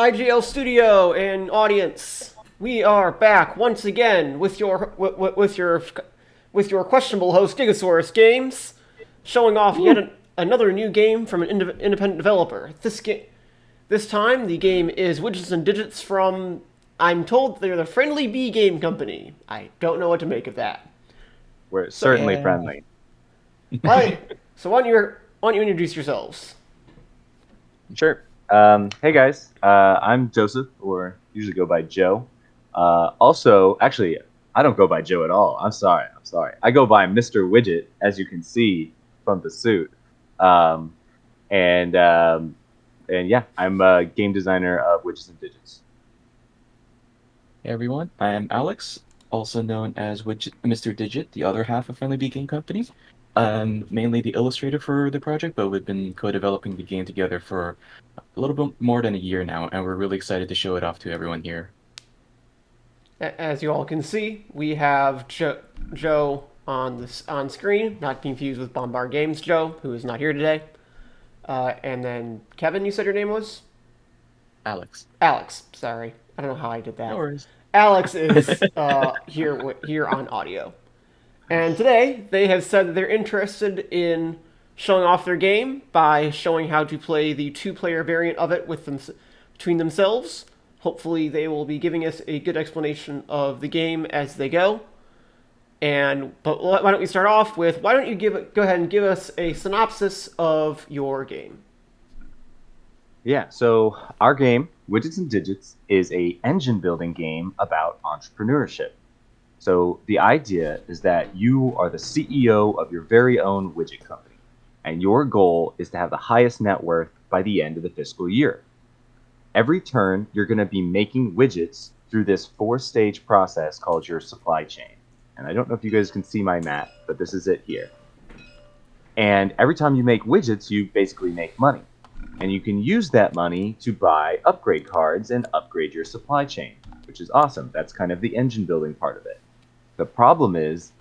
IGL studio and audience. We are back once again with your questionable host GigaSaurus Games, showing off another new game from an independent developer. This time the game is Widgets and Digits from, I'm told they're the Friendly Bee Game Company. I don't know what to make of that. We're So certainly friendly. why so why don't you introduce yourselves? Sure. Hey guys, I'm Joseph, or usually go by Joe. Actually, I don't go by Joe at all. I'm sorry. I go by Mr. Widget, as you can see from the suit. Um, and um, and yeah, I'm a game designer of Widgets and Digits. Hey everyone, I am Alex, also known as Mr. Digit, the other half of Friendly Beacon Company. I'm mainly the illustrator for the project, but we've been co-developing the game together for a little bit more than a year now, and we're really excited to show it off to everyone here. As you all can see, we have Joe on screen, not confused with Bombard Games Joe, who is not here today. And then Kevin, you said your name was Alex. Alex. Sorry, I don't know how I did No that. worries. Alex is here on audio, and today they have said that they're interested in showing off their game by showing how to play the two-player variant of it between themselves. Hopefully, they will be giving us a good explanation of the game as they go. But why don't we start off with why don't you go ahead and give us a synopsis of your game? Yeah, so our game, Widgets and Digits, is a engine building game about entrepreneurship. So the idea is that you are the CEO of your very own widget company, and your goal is to have the highest net worth by the end of the fiscal year. Every turn, you're going to be making widgets through this four-stage process called your supply chain. And I don't know if you guys can see my map, but this is it here. And every time you make widgets, you basically make money. And you can use that money to buy upgrade cards and upgrade your supply chain, which is awesome. That's kind of the engine building part of it. The problem is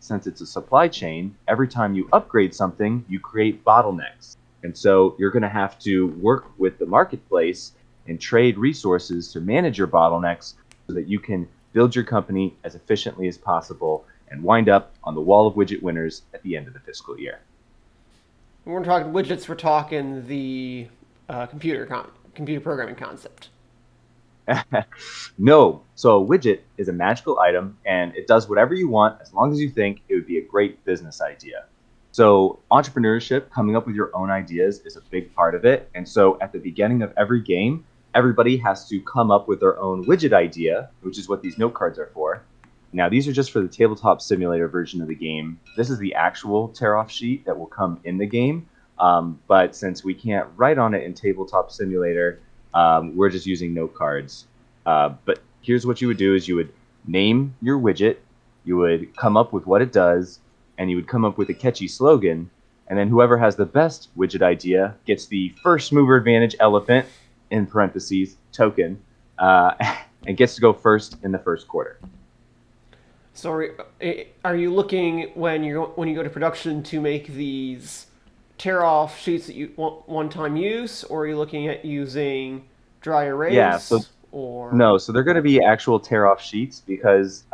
since it's a supply chain, every time you upgrade something, you create bottlenecks. And so you're going to have to work with the marketplace and trade resources to manage your bottlenecks so that you can build your company as efficiently as possible and wind up on the wall of widget winners at the end of the fiscal year. When we're talking widgets, we're talking the computer programming concept. No. So a widget is a magical item and it does whatever you want as long as you think it would be a great business idea. So entrepreneurship, coming up with your own ideas is a big part of it. And so at the beginning of every game, everybody has to come up with their own widget idea, which is what these note cards are for. Now, these are just for the tabletop simulator version of the game. This is the actual tear-off sheet that will come in the game. But since we can't write on it in tabletop simulator, we're just using note cards. But here's what you would do is you would name your widget, you would come up with what it does, and you would come up with a catchy slogan, and then whoever has the best widget idea gets the first mover advantage elephant, in parentheses, token, and gets to go first in the first quarter. So, are you looking when you go to production to make these tear off sheets that you want one time use, or are you looking at using dry Yeah, so erase or no, so they're going to be actual tear-off sheets because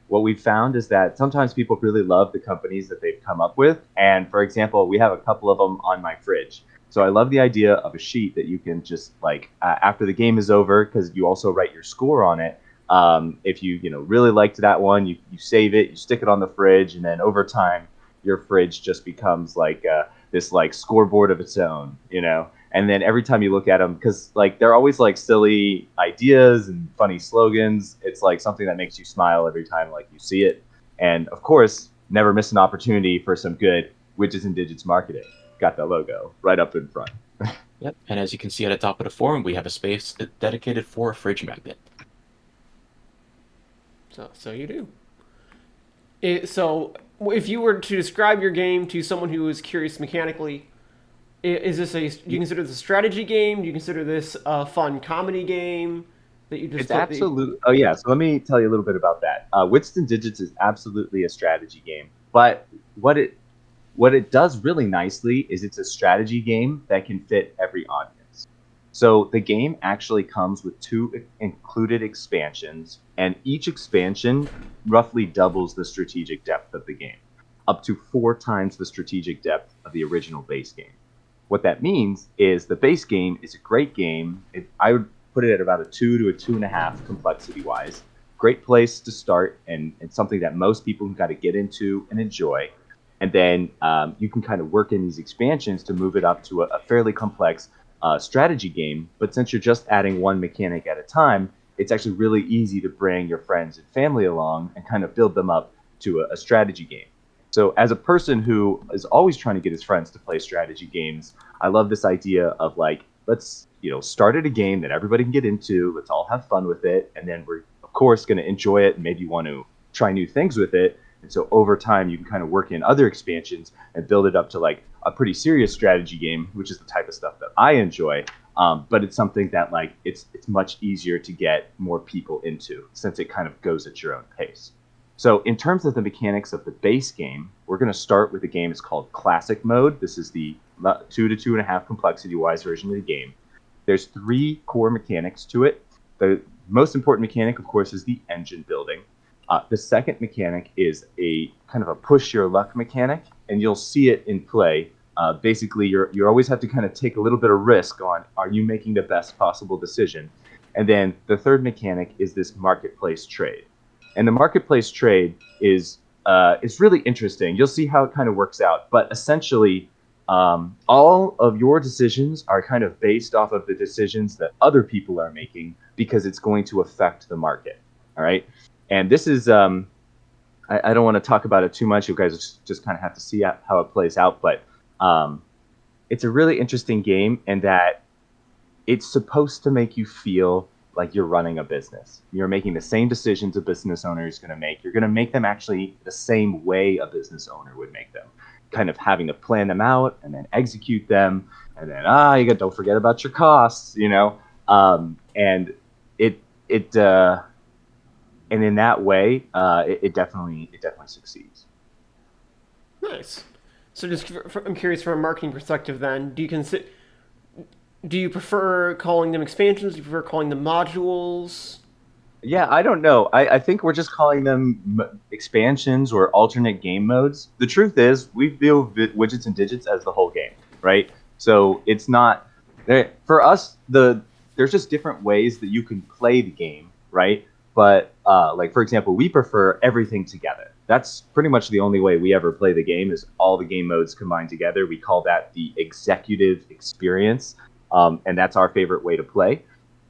what we've found is that sometimes people really love the companies that they've come up with. And for example, we have a couple of them on my fridge. So I love the idea of a sheet that you can just like after the game is over, because you also write your score on it. If you really liked that one, you save it, you stick it on the fridge, and then over time, your fridge just becomes like this like scoreboard of its own. And then every time you look at them, because like they're always like silly ideas and funny slogans, it's like something that makes you smile every time like you see it. And of course, never miss an opportunity for some good widgets and digits marketing. Got the logo right up in front. Yep, and as you can see at the top of the forum, we have a space dedicated for a fridge magnet. so you do. So if you were to describe your game to someone who is curious mechanically, is this do you consider this a strategy game? Do you consider this a fun comedy game that you just It's play? absolute. Oh yeah. So let me tell you a little bit about that. Widgets and Digits is absolutely a strategy game, but what it what it does really nicely is it's a strategy game that can fit every audience. So the game actually comes with two included expansions, and each expansion roughly doubles the strategic depth of the game, up to 4 times the strategic depth of the original base game. What that means is the base game is a great game. I would put it at about a 2 to a 2.5 complexity wise. Great place to start, and it's something that most people can kind of get into and enjoy. And then you can kind of work in these expansions to move it up to a fairly complex strategy game. But since you're just adding one mechanic at a time, it's actually really easy to bring your friends and family along and kind of build them up to a strategy game. So, as a person who is always trying to get his friends to play strategy games, I love this idea of like, let's start at a game that everybody can get into. Let's all have fun with it, and then we're of course going to enjoy it and maybe want to try new things with it. And so over time, you can kind of work in other expansions and build it up to like a pretty serious strategy game, which is the type of stuff that I enjoy. But it's something that like it's much easier to get more people into since it kind of goes at your own pace. So in terms of the mechanics of the base game, we're going to start with a game that's called Classic Mode. This is the 2 to 2.5 complexity wise version of the game. There's 3 core mechanics to it. The most important mechanic, of course, is the engine building. The second mechanic is a kind of a push your luck mechanic, and you'll see it in play. Basically, you always have to kind of take a little bit of risk on are you making the best possible decision. And then the third mechanic is this marketplace trade. And the marketplace trade is really interesting. You'll see how it kind of works out. But essentially, all of your decisions are kind of based off of the decisions that other people are making because it's going to affect the market. All right. And this is, I don't want to talk about it too much. You guys just kind of have to see how it plays out. But it's a really interesting game in that it's supposed to make you feel like you're running a business. You're making the same decisions a business owner is going to make. You're going to make them actually the same way a business owner would make them, kind of having to plan them out and then execute them, and then don't forget about your costs, and it and in that way, it definitely succeeds. Nice. So, I'm curious from a marketing perspective. Then, do you prefer calling them expansions? Do you prefer calling them modules? Yeah, I don't know. I think we're just calling them expansions or alternate game modes. The truth is, we view widgets and digits as the whole game, right? So it's not for us. There's just different ways that you can play the game, right? But like for example, we prefer everything together. That's pretty much the only way we ever play the game is all the game modes combined together. We call that the executive experience, and that's our favorite way to play.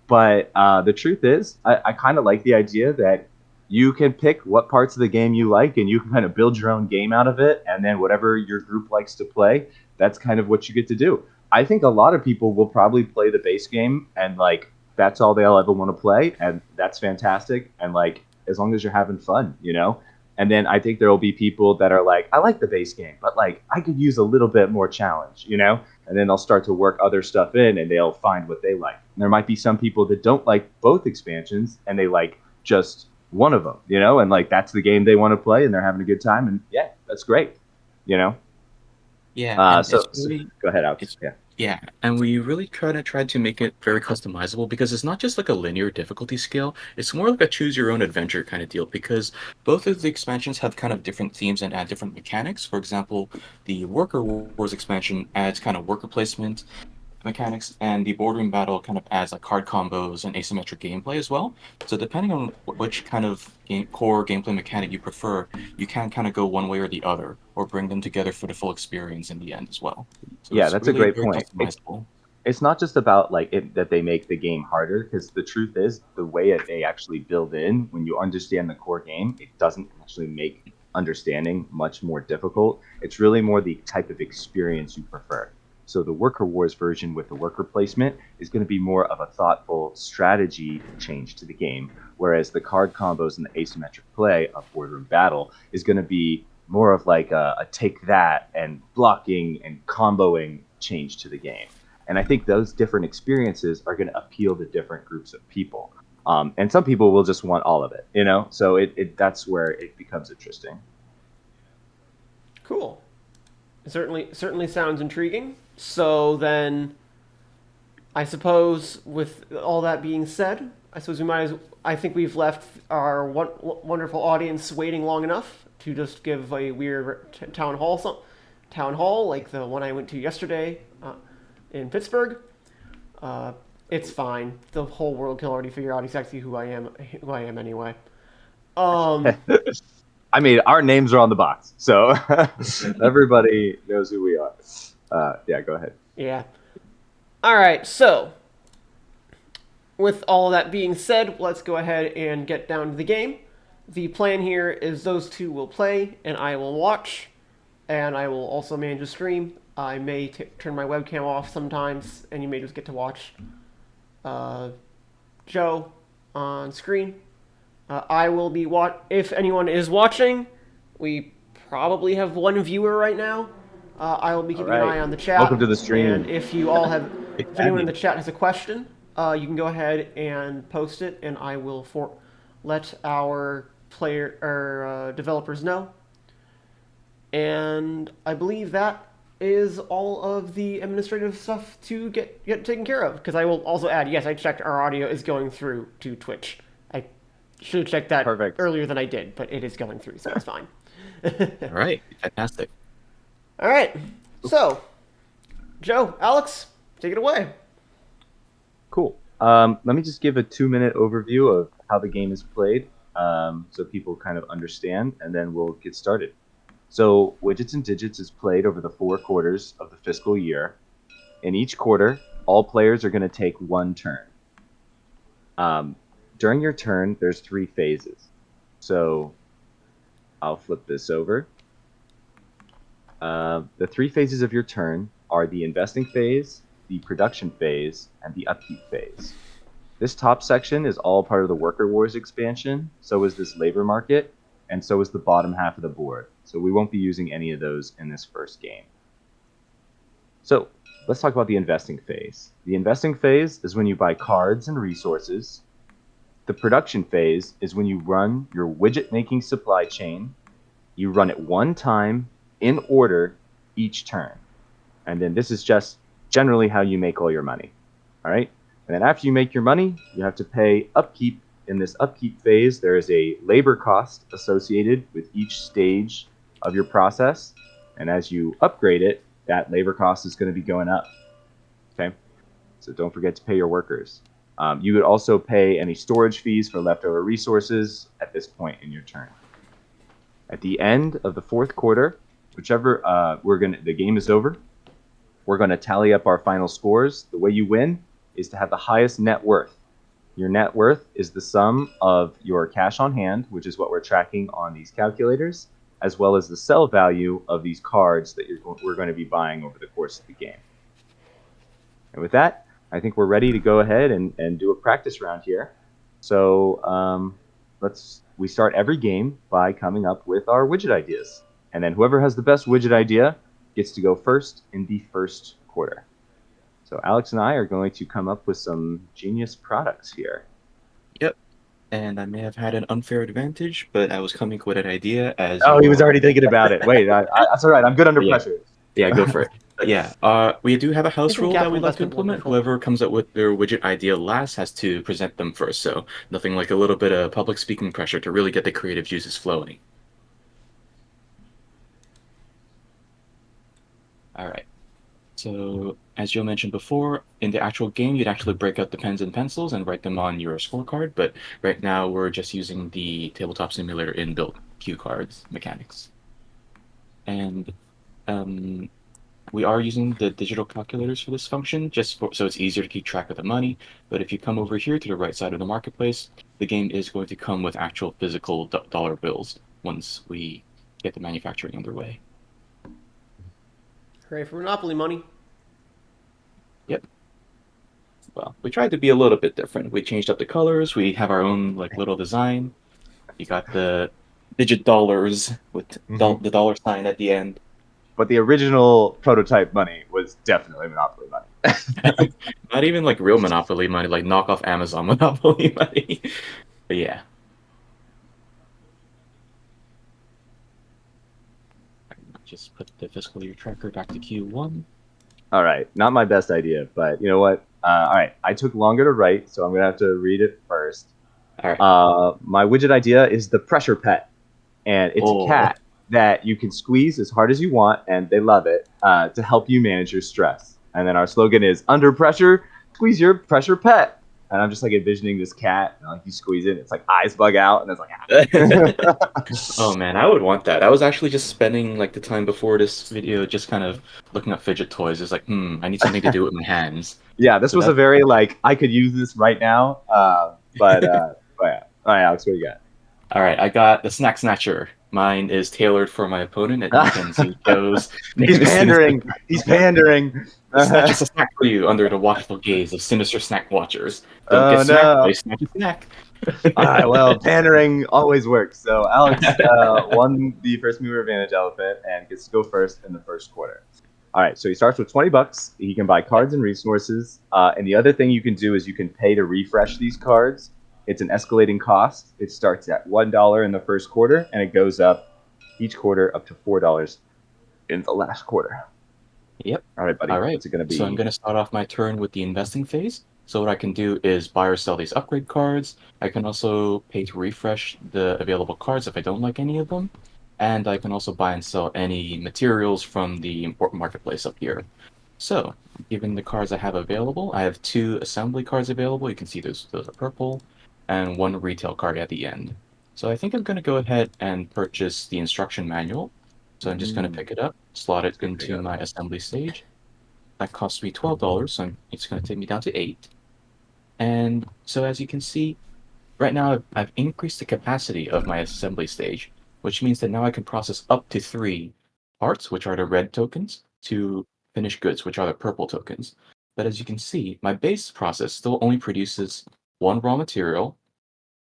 But the truth is, I kind of like the idea that you can pick what parts of the game you like and you can kind of build your own game out of it. And then whatever your group likes to play, that's kind of what you get to do. I think a lot of people will probably play the base game and like that's all they'll ever want to play. And that's fantastic. And like, as long as you're having fun. And then I think there will be people that are like, I like the base game, but like I could use a little bit more challenge. And then they'll start to work other stuff in and they'll find what they like. And there might be some people that don't like both expansions and they like just one of them, and like that's the game they want to play and they're having a good time. And yeah, that's great, you know? Yeah, and So, it's really go ahead, Alex. it's Yeah. yeah, and we really try to make it very customizable because it's not just like a linear difficulty scale. It's more like a choose your own adventure kind of deal because both of the expansions have kind of different themes and add different mechanics. For example, the Worker Wars expansion adds kind of worker placement mechanics, and the boardroom battle kind of adds like card combos and asymmetric gameplay as well. So depending on which kind of core gameplay mechanic you prefer, you can kind of go one way or the other, or bring them together for the full experience in the end as well. So Yeah, it's that's a really great very point. customizable. It's not just about like that they make the game harder because the truth is the way that they actually build in when you understand the core game it doesn't actually make understanding much more difficult. It's really more the type of experience you prefer. So the worker wars version with the worker placement is going to be more of a thoughtful strategy change to the game, whereas the card combos and the asymmetric play of boardroom battle is going to be more of like a take that and blocking and comboing change to the game. And I think those different experiences are going to appeal to different groups of people. And some people will just want all of it. So that's where it becomes interesting. Cool. It certainly sounds intriguing. So then, I suppose with all that being said, I suppose we might. I think we've left our wonderful audience waiting long enough to just give a weird town hall like the one I went to yesterday in Pittsburgh. Uh, it's fine. The whole world can already figure out exactly who I am. Who I am anyway. Um, I mean, our names are on the box, so everybody knows who we are. Yeah, go ahead. yeah. All right. So with all that being said, let's go ahead and get down to the game. The plan here is those two will play, and I will watch, and I will also manage the stream. I may turn my webcam off sometimes, and you may just get to watch uh, Joe on screen. I will be if anyone is watching. We probably have one viewer right now. I will be keeping an eye on the chat. Welcome to the stream. And if anyone in the chat has a question, you can go ahead and post it, and I will let our developers know. And I believe that is all of the administrative stuff to get taken care of. Because I will also add, yes, I checked our audio is going through to Twitch. I should have checked that earlier than I did, but it is going through, so it's fine. All right, fantastic. All right, so Joe, Alex, take it away. Cool. Let me just give a 2-minute overview of how the game is played, so people kind of understand, and then we'll get started. So Widgets and Digits is played over the 4 quarters of the fiscal year. In each quarter, all players are going to take one turn. During your turn, there's 3 phases. So I'll flip this over. The 3 phases of your turn are the investing phase, the production phase, and the upkeep phase. This top section is all part of the Worker Wars expansion, so is this labor market, and so is the bottom half of the board. So we won't be using any of those in this first game. So let's talk about the investing phase. The investing phase is when you buy cards and resources. The production phase is when you run your widget making supply chain. You run it one time in order each turn. And then this is just generally how you make all your money. All right? And then after you make your money, you have to pay upkeep. In this upkeep phase, there is a labor cost associated with each stage of your process. And as you upgrade it, that labor cost is going to be going up. Okay? So don't forget to pay your workers. You would also pay any storage fees for leftover resources at this point in your turn. At the end of the 4th quarter, whichever the game is over, we're going to tally up our final scores. The way you win is to have the highest net worth. Your net worth is the sum of your cash on hand, which is what we're tracking on these calculators, as well as the sell value of these cards that we're going to be buying over the course of the game. And with that, I think we're ready to go ahead and do a practice round here. So we start every game by coming up with our widget ideas. And then whoever has the best widget idea gets to go first in the first quarter. So Alex and I are going to come up with some genius products here. Yep. And I may have had an unfair advantage, but I was coming with an idea as... Oh, he was already thinking about it. Wait, that's all right. I'm good under pressure. Yeah, go for it. But yeah, we do have a house rule that we like to implement. Whoever comes up with their widget idea last has to present them first. So nothing like a little bit of public speaking pressure to really get the creative juices flowing. All right. So as Joe mentioned before, in the actual game, you'd actually break out the pens and pencils and write them on your scorecard. But right now, we're just using the tabletop simulator inbuilt cue cards mechanics. And we are using the digital calculators for this function, so it's easier to keep track of the money. But if you come over here to the right side of the marketplace, the game is going to come with actual physical dollar bills once we get the manufacturing underway. Hooray for Monopoly money. Yep. Well, we tried to be a little bit different. We changed up the colors. We have our own little design. You got the digit dollars with the dollar sign at the end. But the original prototype money was definitely Monopoly money. Not even real Monopoly money, like knockoff Amazon Monopoly money. But yeah. Just put the fiscal year tracker back to Q1. All right, not my best idea, but you know what? All right, I took longer to write, so I'm gonna have to read it first. All right. My widget idea is the pressure pet, and it's a Oh, cat that you can squeeze as hard as you want, and they love it to help you manage your stress. And then our slogan is under pressure, squeeze your pressure pet. And I'm just like envisioning this cat, and like you squeeze it, it's like eyes bug out, and it's like, oh man, I would want that. I was actually just spending like the time before this video just kind of looking up fidget toys. It's like, I need something to do with my hands. yeah, this So was a that very like I could use this right now. But yeah. All right, Alex, what do you All right, I got the Snack Snatcher. Mine is tailored for my opponent. You got? can see Joe's He's name is Sinister. pandering. He's pandering. Snatches a snack for you under the watchful gaze of sinister snack watchers. Don't get Oh smacked, they no. snatch a snack. All right, well, pandering always works. So Alex won the first mover advantage elephant and gets to go first in the first quarter. All right, so he starts with $20. He can buy cards and resources. And the other thing you can do is you can pay to refresh these cards. It's an escalating cost. It starts at $1 in the first quarter, and it goes up each quarter up to $4 in the last quarter. Yep. All right, buddy. All right. What's it going to So I'm be? going to start off my turn with the investing phase. So what I can do is buy or sell these upgrade cards. I can also pay to refresh the available cards if I don't like any of them. And I can also buy and sell any materials from the important marketplace up here. So, given the cards I have available, I have 2 assembly cards available. You can see those are purple, and 1 retail card at the end. So I think I'm going to go ahead and purchase the instruction manual. So I'm just going to pick it up, slot it Good pick into up. my assembly stage. That costs me $12, so it's going to take me down to 8. And so as you can see, right now I've increased the capacity of my assembly stage, which means that now I can process up to 3 parts, which are the red tokens, to finished goods, which are the purple tokens. But as you can see, my base process still only produces 1 raw material.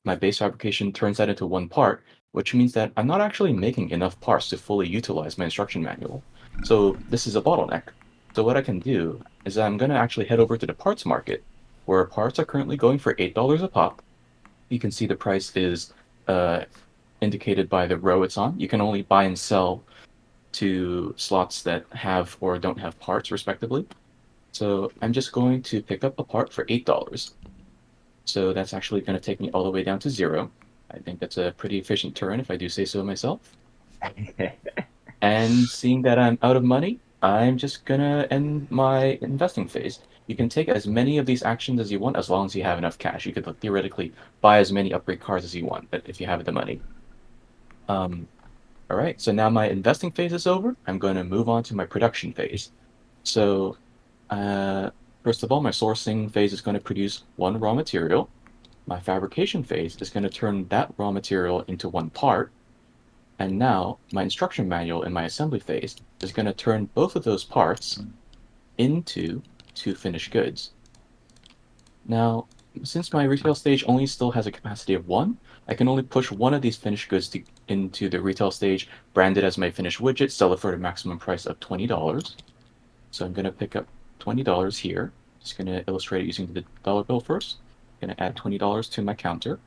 My base fabrication turns that into 1 part, which means that I'm not actually making enough parts to fully utilize my instruction manual. So this is a bottleneck. So what I can do is I'm going to actually head over to the parts market, where parts are currently going for $8 a pop. You can see the price is uh, indicated by the row it's on. You can only buy and sell to slots that have or don't have parts, respectively. So I'm just going to pick up a part for $8. So that's actually going to take me all the way down to 0. I think that's a pretty efficient turn if I do say so myself. And seeing that I'm out of money, I'm just going to end my investing phase. You can take as many of these actions as you want as long as you have enough cash. You could theoretically buy as many upgrade cards as you want, but if you have the money. Um, all right, so now my investing phase is over. I'm going to move on to my production phase. So, first of all, my sourcing phase is going to produce 1 raw material. My fabrication phase is going to turn that raw material into 1 part. And now my instruction manual in my assembly phase is going to turn both of those parts into 2 finished goods. Now, since my retail stage only still has a capacity of 1, I can only push 1 of these finished goods into the retail stage, brand it as my finished widget, sell it for the maximum price of $20. So I'm going to pick up $20 here. Just going to illustrate it using the dollar bill first. Going to add $20 to my counter.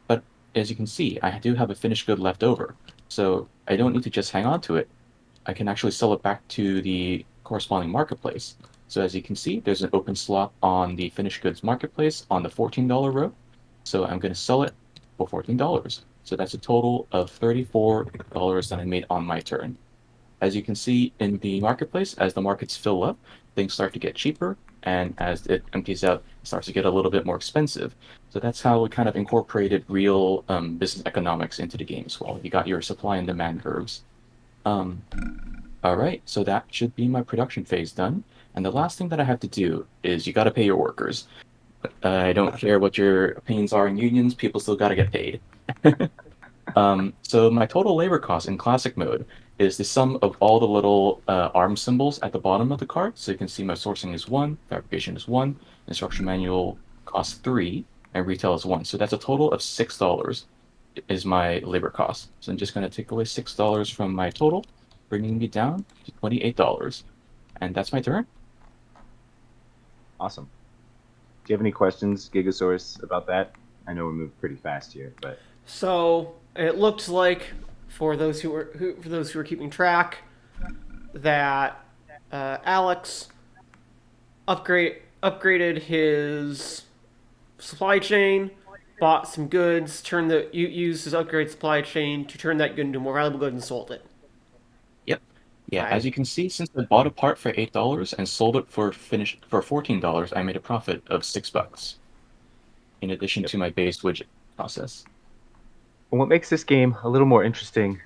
But as you can see, I do have a finished good left over. So I don't need to just hang on to it. I can actually sell it back to the corresponding marketplace. So as you can see, there's an open slot on the finished goods marketplace on the $14 row. So I'm going to sell it for $14. So that's a total of $34 that I made on my turn. As you can see in the marketplace, as the markets fill up, things start to get cheaper, and as it empties out, it starts to get a little bit more expensive. So that's how we kind of incorporated real business economics into the game as well. You got your supply and demand curves. Um, all right, so that should be my production phase done. And the last thing that I have to do is you got to pay your workers. I don't care what your opinions are in unions, people still got to get paid. So my total labor cost in classic mode is the sum of all the little arm symbols at the bottom of the card. So you can see my sourcing is 1, fabrication is 1, instruction manual costs 3, and retail is 1. So that's a total of $6 is my labor cost. So I'm just going to take away $6 from my total, bringing me down to $28. And that's my turn. Awesome. Do you have any questions, GigaSaurus, about that? I know we moved pretty fast here, but So it looked like, for those who were keeping track, that Alex upgraded his supply chain, bought some goods, used his upgrade supply chain to turn that good into more valuable goods and sold it. Yep. Yeah, as Right. you can see, since I bought a part for $8 and sold it for $14, I made a profit of $6, in addition Yep. to my base widget process. And what makes this game a little more interesting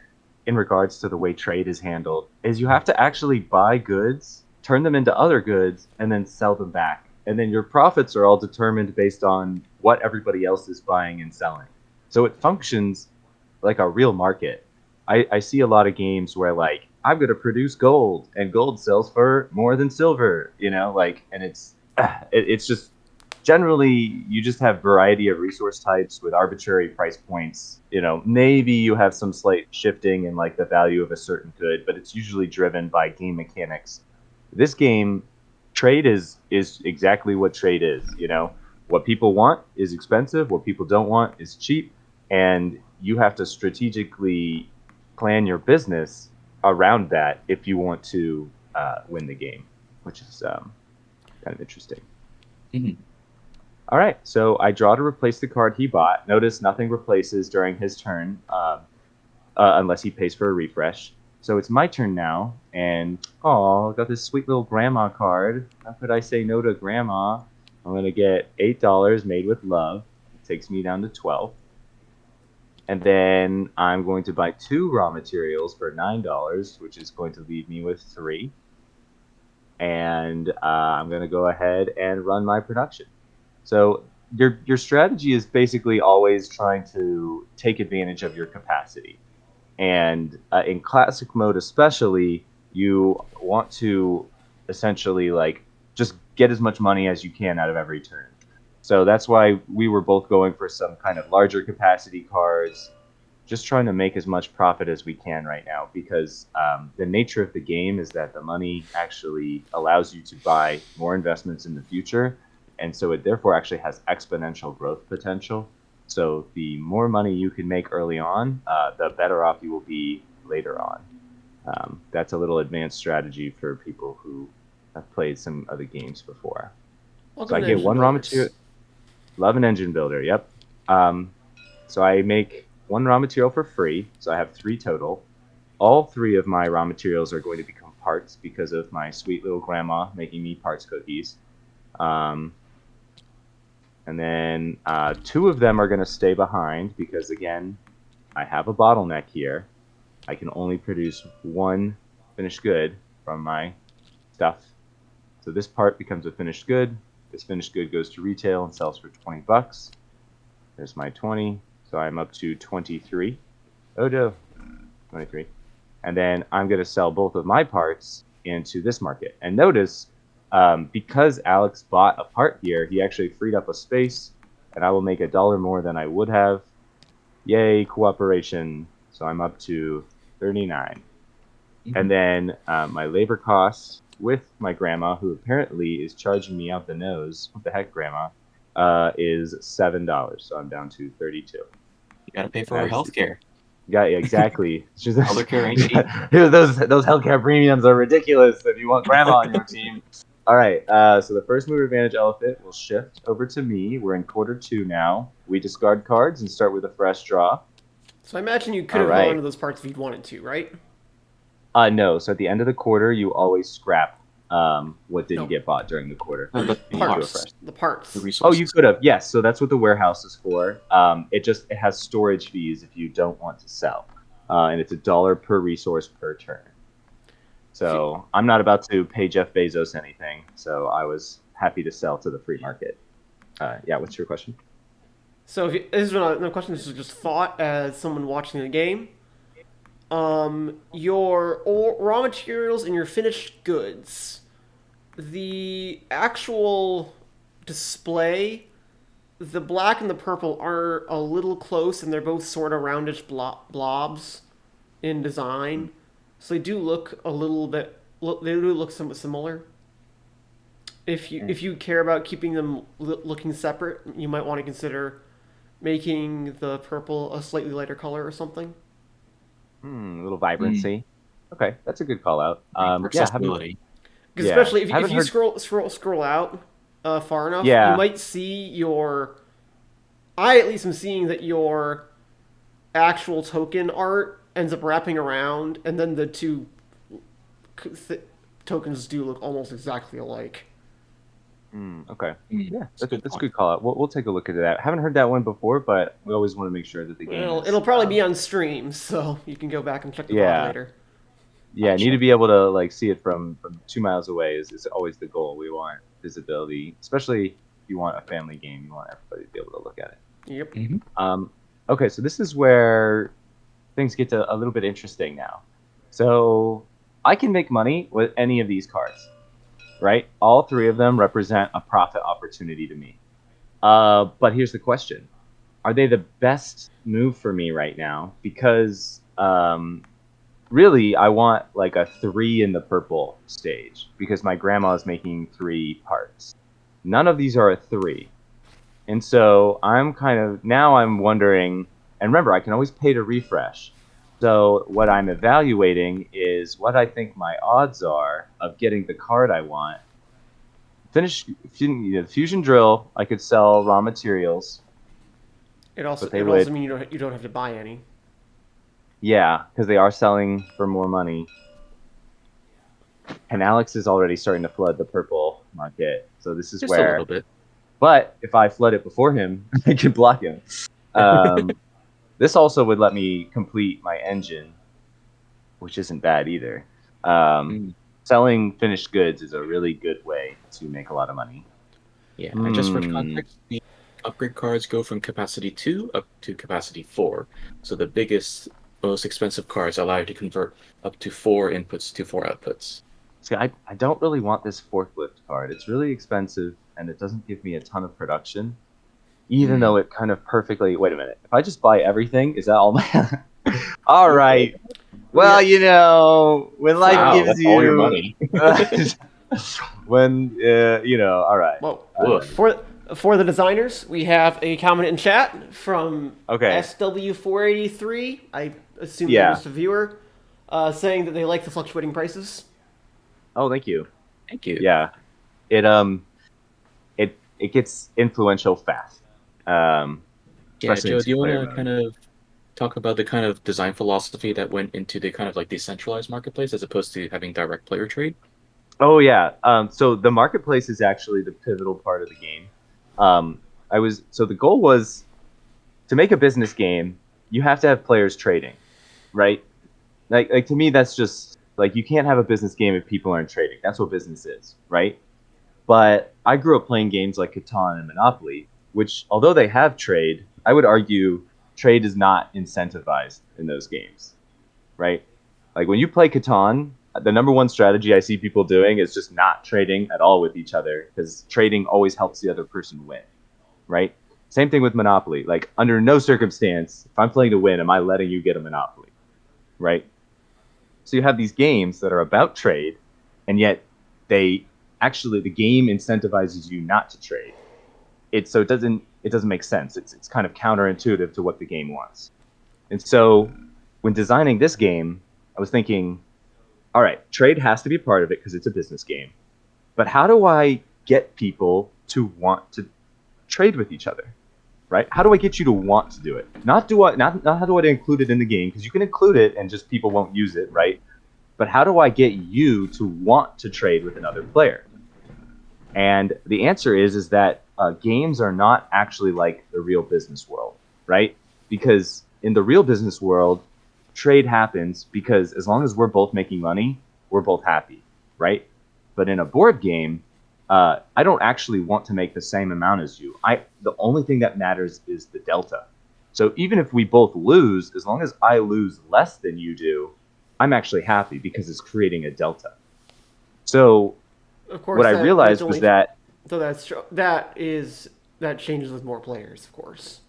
in regards to the way trade is handled is you have to actually buy goods, turn them into other goods, and then sell them back. And then your profits are all determined based on what everybody else is buying and selling. So it functions like a real market. I see a lot of games where like I'm gonna produce gold and gold sells for more than silver, like, and it's just generally you just have variety of resource types with arbitrary price points. Maybe you have some slight shifting in like the value of a certain good, but it's usually driven by game mechanics. This game, trade is exactly what trade is. What people want is expensive, what people don't want is cheap, and you have to strategically plan your business around that if you want to win the game, which is kind of interesting. Mhm. All right, so I draw to replace the card he bought. Notice nothing replaces during his turn unless he pays for a refresh. So it's my turn now, and I got this sweet little grandma card. How could I say no to grandma? I'm gonna get $8 made with love. It takes me down to 12. And then I'm going to buy 2 raw materials for $9, which is going to leave me with 3. And I'm going to go ahead and run my production. So your strategy is basically always trying to take advantage of your capacity. And in classic mode, especially, you want to essentially like just get as much money as you can out of every turn. So that's why we were both going for some kind of larger capacity cards, just trying to make as much profit as we can right now, because the nature of the game is that the money actually allows you to buy more investments in the future, and so it therefore actually has exponential growth potential. So the more money you can make early on, the better off you will be later on. That's a little advanced strategy for people who have played some other games before. So Welcome I to get Engine one raw Builders. material. Love an engine builder. Yep. So I make 1 raw material for free. So I have 3 total. All 3 of my raw materials are going to become parts because of my sweet little grandma making me parts cookies. Um, and then 2 of them are going to stay behind because, again, I have a bottleneck here. I can only produce 1 finished good from my stuff. So this part becomes a finished good. This finished good goes to retail and sells for $20. There's my 20. So I'm up to 23. Oh no, 23. And then I'm going to sell both of my parts into this market. And notice, because Alex bought a part here, he actually freed up a space, and I will make $1 more than I would have. Yay, cooperation. So I'm up to 39. And Mhm. then my labor costs with my grandma, who apparently is charging me out the nose. What the heck, grandma? Is $7. So I'm down to 32. You gotta pay And for our as healthcare. Yeah, exactly. It's just Healthcare ain't cheap. those healthcare premiums are ridiculous if you want grandma on your team. All right. So the first mover advantage elephant will shift over to me. We're in quarter 2 now. We discard cards and start with a fresh draw. So I imagine you could All have held on right. to those parts if you'd wanted to, right? No. So at the end of the quarter, you always scrap what didn't No, get bought during the quarter, The and you do a parts. fresh. The the parts. Oh, you resources. could have. Yes. So that's what the warehouse is for. It has storage fees if you don't want to sell, and it's $1 per resource per turn. If you, So I'm not about to pay Jeff Bezos anything. So I was happy to sell to the free market. Yeah, what's your question? this is not no question. This is just thought as someone watching the game. Your raw materials and your finished goods. The actual display, the black and the purple are a little close, and they're both sort of roundish blobs in design, so they do look a little bit. They do look somewhat similar. If you care about keeping them looking separate, you might want to consider making the purple a slightly lighter color or something. A little Mm, vibrancy. Okay, that's a good call out. for Yeah, having accessibility. Because Yeah, especially if haven't you heard. scroll out far enough, you Yeah, might see your. I at least am seeing that your actual token art ends up wrapping around, and then the two th- tokens do look almost exactly alike. Okay. Yeah, It's a good that's a point. good call out. We'll take a look at that. Haven't heard that one before, but we always want to make sure that the game Well, is. it'll probably be on stream, so you can go back and check the pod Yeah, later. yeah. I'll Need to check. be able to like see it from 2 miles away is always the goal. We want visibility, especially if you want a family game. You want everybody to be able to look at it. Yep. Hmm. Um, okay, so this is where things get to a little bit interesting now. So I can make money with any of these cards, right? All three of them represent a profit opportunity to me. But here's the question: are they the best move for me right now? Because really, I want like a 3 in the purple stage because my grandma is making 3 parts. None of these are a 3. And so I'm kind of now I'm wondering, and remember, I can always pay to refresh. So what I'm evaluating is what I think my odds are of getting the card I want. Finish fusion drill. I could sell raw materials, but they It also would, mean you don't have to buy any. yeah, because they are selling for more money. And Alex is already starting to flood the purple market. So this is Just a little where, bit. but if I flood it before him, I can block him. Um, this also would let me complete my engine, which isn't bad either. Um, Mm, selling finished goods is a really good way to make a lot of money. yeah, and just for Hmm. context, the upgrade cards go from capacity 2 up to capacity 4. So the biggest, most expensive cards allow you to convert up to 4 inputs to 4 outputs. See, I don't really want this forklift card. It's really expensive and it doesn't give me a ton of production, even Hmm. though it kind of perfectly. Wait a minute. If I just buy everything, is that all my. All Go for it. right. Yeah. Well, when life For Wow, gives that's all your you. money. When, all right. Well, All Woof. right. for the designers, we have a comment in chat from Okay. SW483. I assume they're Yeah. just a viewer, saying that they like the fluctuating prices. Oh, thank you. Thank you. Yeah. It it gets influential fast. Um, Yeah, especially in Joe, do you want two-player to mode. kind of talk about the kind of design philosophy that went into the kind of like decentralized marketplace as opposed to having direct player trade? Oh yeah. So the marketplace is actually the pivotal part of the game. So the goal was to make a business game. You have to have players trading, right? Like to me, that's just like you can't have a business game if people aren't trading. That's what business is, right? But I grew up playing games like Catan and Monopoly, which although they have trade, I would argue trade is not incentivized in those games, right? Like when you play Catan, the number one strategy I see people doing is just not trading at all with each other because trading always helps the other person win, right? Same thing with Monopoly. Like under no circumstance, if I'm playing to win, am I letting you get a Monopoly, right? So you have these games that are about trade, and yet they actually the game incentivizes you not to trade. It doesn't make sense. It's kind of counterintuitive to what the game wants. And so when designing this game, I was thinking, all right, trade has to be part of it because it's a business game. But how do I get people to want to trade with each other? Right? How do I get you to want to do it? Not how do I include it in the game because you can include it and just people won't use it, right? But how do I get you to want to trade with another player? And the answer is that games are not actually like the real business world, right? Because in the real business world, trade happens because as long as we're both making money, we're both happy, right? But in a board game, I don't actually want to make the same amount as you. The only thing that matters is the delta. So even if we both lose, as long as I lose less than you do, I'm actually happy because it's creating a delta. So Of what course, I that's realized was only that so that changes with more players, of course.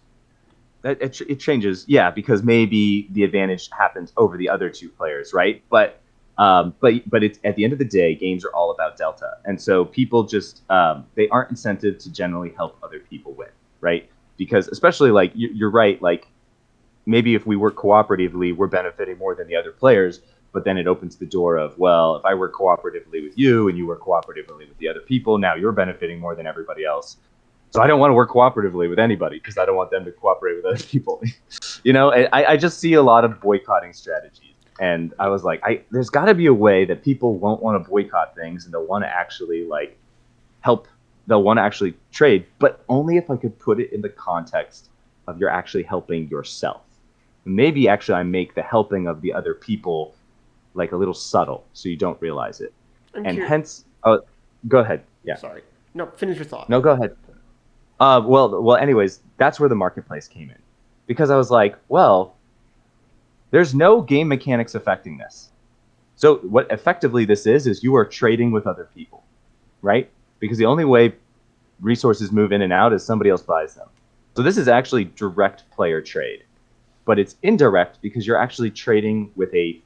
it changes, yeah, because maybe the advantage happens over the other two players, right? But it's at the end of the day, games are all about delta, and so people just they aren't incented to generally help other people win, right? Because especially like you're right, like maybe if we work cooperatively, we're benefiting more than the other players. but then it opens the door of, well, if I work cooperatively with you and you work cooperatively with the other people, now you're benefiting more than everybody else. So I don't want to work cooperatively with anybody because I don't want them to cooperate with other people. I just see a lot of boycotting strategies. And I was like, there's got to be a way that people won't want to boycott things and they'll want to actually like help. They'll want to actually trade, but only if I could put it in the context of you're actually helping yourself. Maybe actually I make the helping of the other people like a little subtle so you don't realize it. And hence, go ahead. Yeah. Sorry. No, finish your thought. No, go ahead. Well. Anyways, that's where the marketplace came in, because I was like, well, there's no game mechanics affecting this. So what effectively this is you are trading with other people, right? Because the only way resources move in and out is somebody else buys them. So this is actually direct player trade, but it's indirect because you're actually trading with a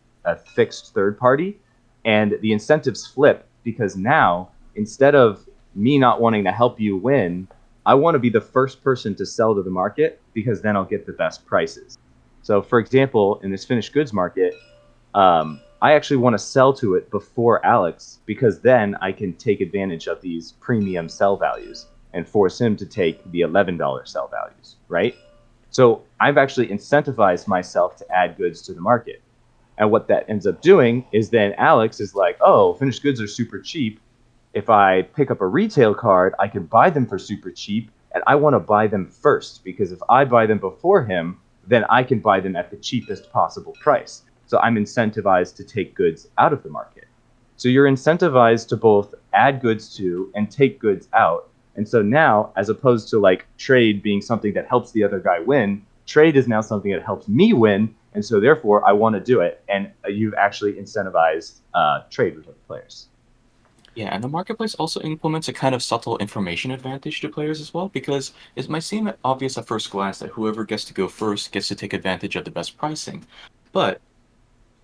fixed third party, and the incentives flip because now instead of me not wanting to help you win, I want to be the first person to sell to the market because then I'll get the best prices. So, for example, in this finished goods market, I actually want to sell to it before Alex because then I can take advantage of these premium sell values and force him to take the $11 sell values, right? So I've actually incentivized myself to add goods to the market. And what that ends up doing is then Alex is like, oh, finished goods are super cheap. If I pick up a retail card, I can buy them for super cheap, and I want to buy them first because if I buy them before him, then I can buy them at the cheapest possible price. So I'm incentivized to take goods out of the market. So you're incentivized to both add goods to and take goods out. And so now, as opposed to like trade being something that helps the other guy win, trade is now something that helps me win. And so therefore, I want to do it. And you've actually incentivized trade with other players. Yeah, and the marketplace also implements a kind of subtle information advantage to players as well, because it might seem obvious at first glance that whoever gets to go first gets to take advantage of the best pricing. But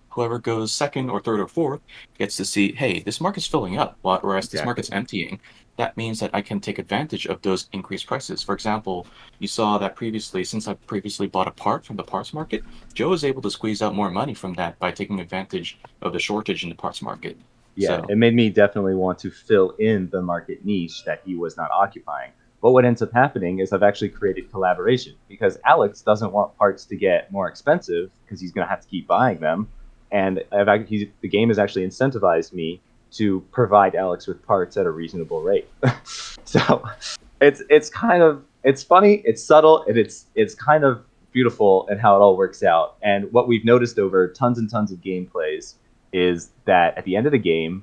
whoever goes second or third or fourth gets to see, hey, this market's filling up, whereas this market's emptying. That means that I can take advantage of those increased prices. For example, you saw that previously, since I previously bought a part from the parts market, Joe was able to squeeze out more money from that by taking advantage of the shortage in the parts market. Yeah, So, it made me definitely want to fill in the market niche that he was not occupying. But what ends up happening is I've actually created collaboration because Alex doesn't want parts to get more expensive because he's going to have to keep buying them. And the game has actually incentivized me to provide Alex with parts at a reasonable rate. So it's funny, it's subtle, and it's kind of beautiful in how it all works out. And what we've noticed over tons and tons of gameplays is that at the end of the game,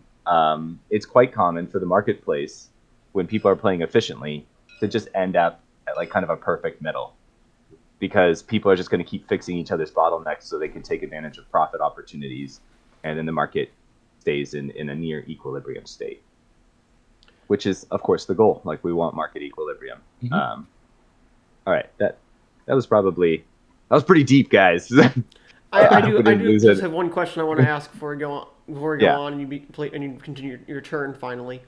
it's quite common for the marketplace when people are playing efficiently to just end up at like kind of a perfect middle, because people are just going to keep fixing each other's bottlenecks so they can take advantage of profit opportunities, and then the market stays in a near equilibrium state, which is of course the goal. Like we want market equilibrium. Mhm. All right, that was pretty deep, guys. I We do didn't lose just it. have one question I want to ask before we go on. Yeah. And you continue your turn finally.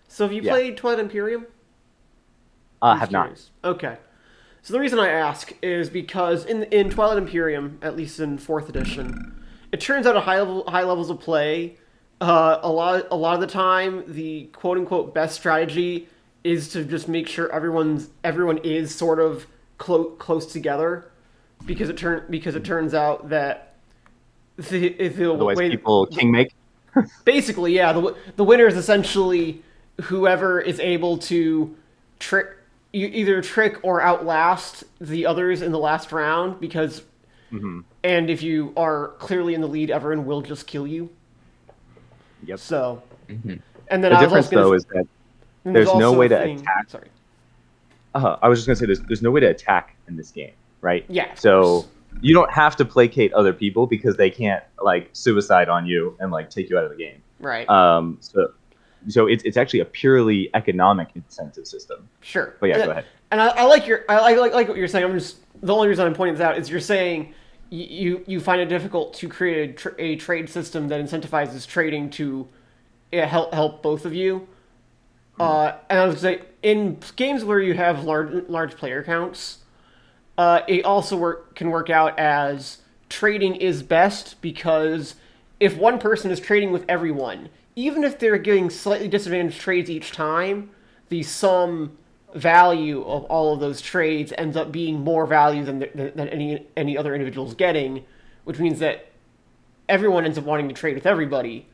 So have you Yeah. played Twilight Imperium? Have not. Curious. Okay. So the reason I ask is because in Twilight Imperium, at least in 4th edition, it turns out at high levels of play, a lot of the time the quote unquote best strategy is to just make sure everyone is sort of close together, because it turns out that the Otherwise, way people king make. basically, yeah, the winner is essentially whoever is able to trick either trick or outlast the others in the last round, because Mm-hmm. and if you are clearly in the lead, everyone will just kill you. Yep. So, Mhm. and then The I was difference also gonna, though is that and there's no also way a to thing. attack. Sorry. I was just gonna say there's no way to attack in this game, right? Yeah. Of So course. you don't have to placate other people because they can't like suicide on you and like take you out of the game. Right. So it's actually a purely economic incentive system. Sure. But yeah, go ahead. And I like what you're saying. I'm just the only reason I'm pointing this out is you're saying you find it difficult to create a trade system that incentivizes trading to help both of you. And I was gonna say in games where you have large player counts, it also can work out as trading is best because if one person is trading with everyone, even if they're getting slightly disadvantaged trades each time, the sum value of all of those trades ends up being more value than any other individual's getting, which means that everyone ends up wanting to trade with everybody,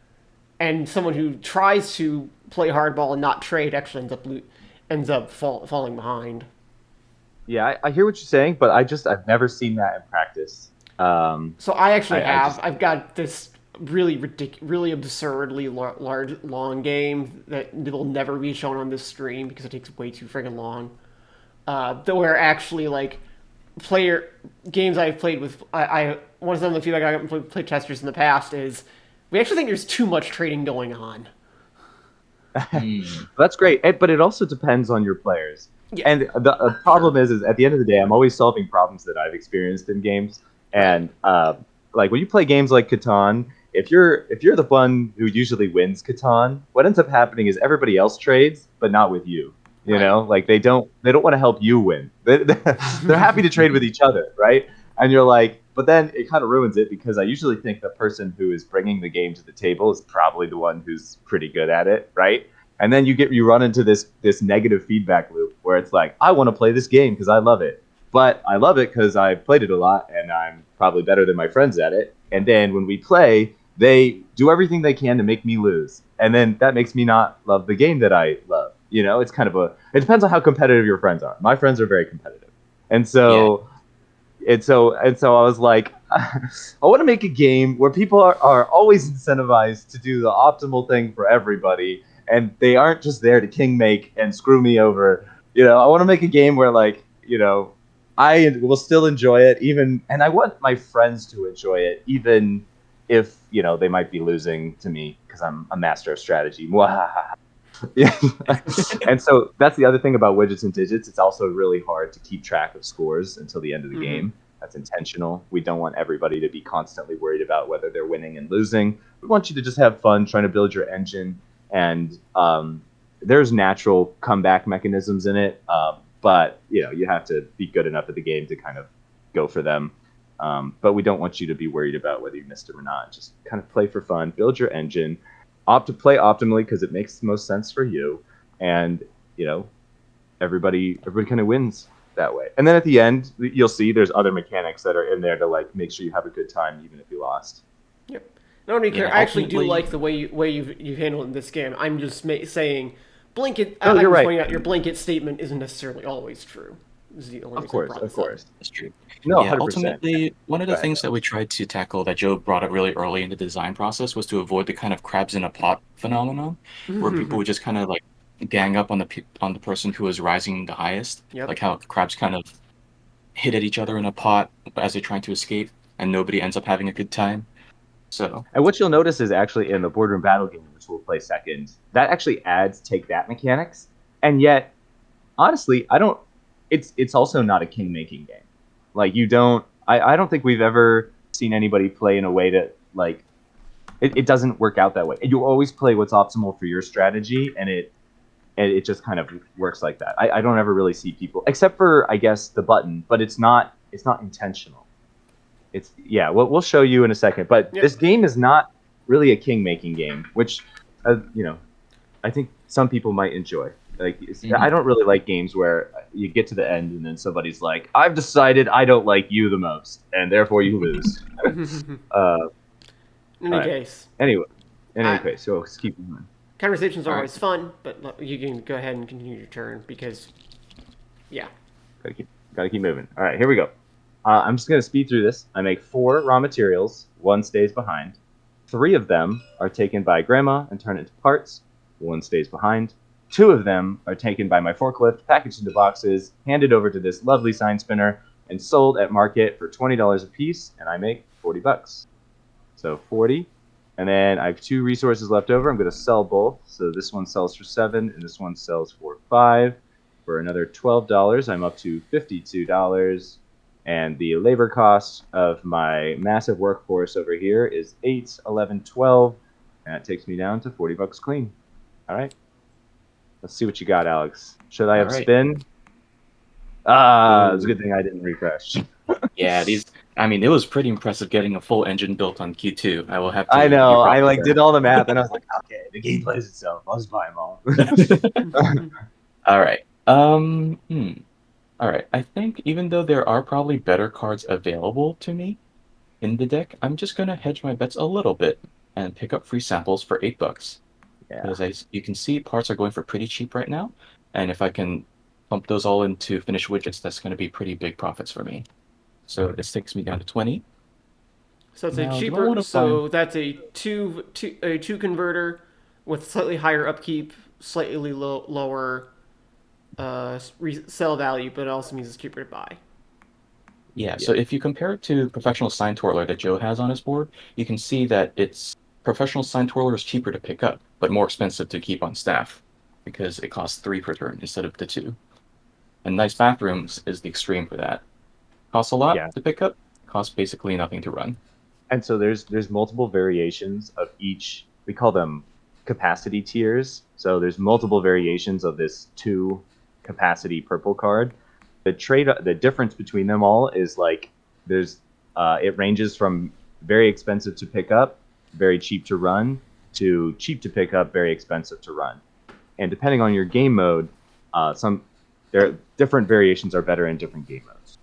and someone who tries to play hardball and not trade actually ends up falling behind. Yeah, I hear what you're saying, but I've never seen that in practice. So I actually I have. just I've got this really absurdly large, long game that will never be shown on this stream because it takes way too friggin' long. Where actually like player games I've played with, I one of some of the feedback I got from play testers in the past is we actually think there's too much trading going on. Hmm. That's great, but it also depends on your players. Yeah, And the sure, problem is at the end of the day, I'm always solving problems that I've experienced in games. right, And like when you play games like Catan, if you're the one who usually wins Catan, what ends up happening is everybody else trades, but not with you. You right. know, like they don't want to help you win. They're happy to trade with each other, right? And you're like, but then it kind of ruins it because I usually think the person who is bringing the game to the table is probably the one who's pretty good at it, right? And then you run into this negative feedback loop where it's like, I want to play this game because I love it, but I love it because I've played it a lot and I'm probably better than my friends at it. And then when we play, they do everything they can to make me lose, and then that makes me not love the game that I love. You know, it's kind of it depends on how competitive your friends are. My friends are very competitive, and Yeah. so I was like, I want to make a game where people are always incentivized to do the optimal thing for everybody, and they aren't just there to king make and screw me over. You know, I want to make a game where like, I will still enjoy it even, and I want my friends to enjoy it even if they might be losing to me because I'm a master of strategy. Yeah. And so that's the other thing about widgets and digits. It's also really hard to keep track of scores until the end of the Mm-hmm. game. That's intentional. We don't want everybody to be constantly worried about whether they're winning and losing. We want you to just have fun trying to build your engine. And there's natural comeback mechanisms in it, but you have to be good enough at the game to kind of go for them. But we don't want you to be worried about whether you missed them or not. Just kind of play for fun, build your engine, opt to play optimally because it makes the most sense for you, and you know everybody kind of wins that way. And then at the end, you'll see there's other mechanics that are in there to like make sure you have a good time even if you lost. Yep. No, to be clear, Yeah. I actually do Ultimately, like the way you've handled in this game. I'm just saying, blanket. No, I'm you're just right. pointing out your blanket statement isn't necessarily always true. This is the only Of reason I course, brought of this up. course. that's true. No, Yeah, 100%. ultimately, one of Go the ahead. things that we tried to tackle that Joe brought up really early in the design process was to avoid the kind of crabs in a pot phenomenon, where people would just kind of like gang up on on the person who was rising the highest, Yep. like how crabs kind of hit at each other in a pot as they're trying to escape, and nobody ends up having a good time. So, And what you'll notice is actually in the boardroom battle game, which we'll play second, that actually adds take that mechanics. And yet, honestly, I don't. It's also not a king making game. Like you don't. I don't think we've ever seen anybody play in a way that like it doesn't work out that way. You always play what's optimal for your strategy, and it just kind of works like that. I don't ever really see people except for I guess the button, but it's not intentional. It's yeah. We'll show you in a second, but Yep. this game is not really a king making game, which I think some people might enjoy. Like mhm. I don't really like games where you get to the end and then somebody's like, "I've decided I don't like you the most, and therefore you lose." In All any right. case, Anyway, in any I, case, so let's keep going. conversations are All right. always fun, but you can go ahead and continue your turn because, yeah. Gotta keep moving. All right, here we go. I'm just gonna speed through this. I make 4 raw materials. 1 stays behind. 3 of them are taken by Grandma and turned into parts. 1 stays behind. 2 of them are taken by my forklift, packaged into boxes, handed over to this lovely sign spinner, and sold at market for $20 a piece, and I make $40. So 40. And then I have 2 resources left over. I'm going to sell both. So this one sells for 7, and this one sells for 5. For another $12, I'm up to $52. And the labor cost of my massive workforce over here is 8, 11, 12. And that takes me down to $40 clean. All right. Let's see what you got, Alex. Should I All have right. spin? Ah, it's a Ooh. good thing I didn't refresh. Yeah, these I mean, it was pretty impressive getting a full engine built on Q2. I will have to I give you know. I props like for did all the math, and I was like, okay, the game plays itself. I'll just buy them all. that. All right. All right. I think even though there are probably better cards available to me in the deck, I'm just gonna hedge my bets a little bit and pick up free samples for $8. Yeah. Because you can see parts are going for pretty cheap right now, and if I can pump those all into finished widgets, that's going to be pretty big profits for me. So this takes me down to 20. So it's a Now, do I cheaper. want to find? So that's a two converter with slightly higher upkeep, slightly lower sell value, but it also means it's cheaper to buy. Yeah. Yeah. So if you compare it to professional sign twirler that Joe has on his board, you can see that it's professional sign twirler is cheaper to pick up, but more expensive to keep on staff because it costs 3 per turn instead of the 2. And nice bathrooms is the extreme for that. Costs a lot Yeah. to pick up, costs basically nothing to run. And so there's multiple variations of each. We call them capacity tiers. So there's multiple variations of this 2 capacity purple card. The difference between them all is like there's it ranges from very expensive to pick up, very cheap to run, to cheap to pick up, very expensive to run. And depending on your game mode, some there different variations are better in different game modes.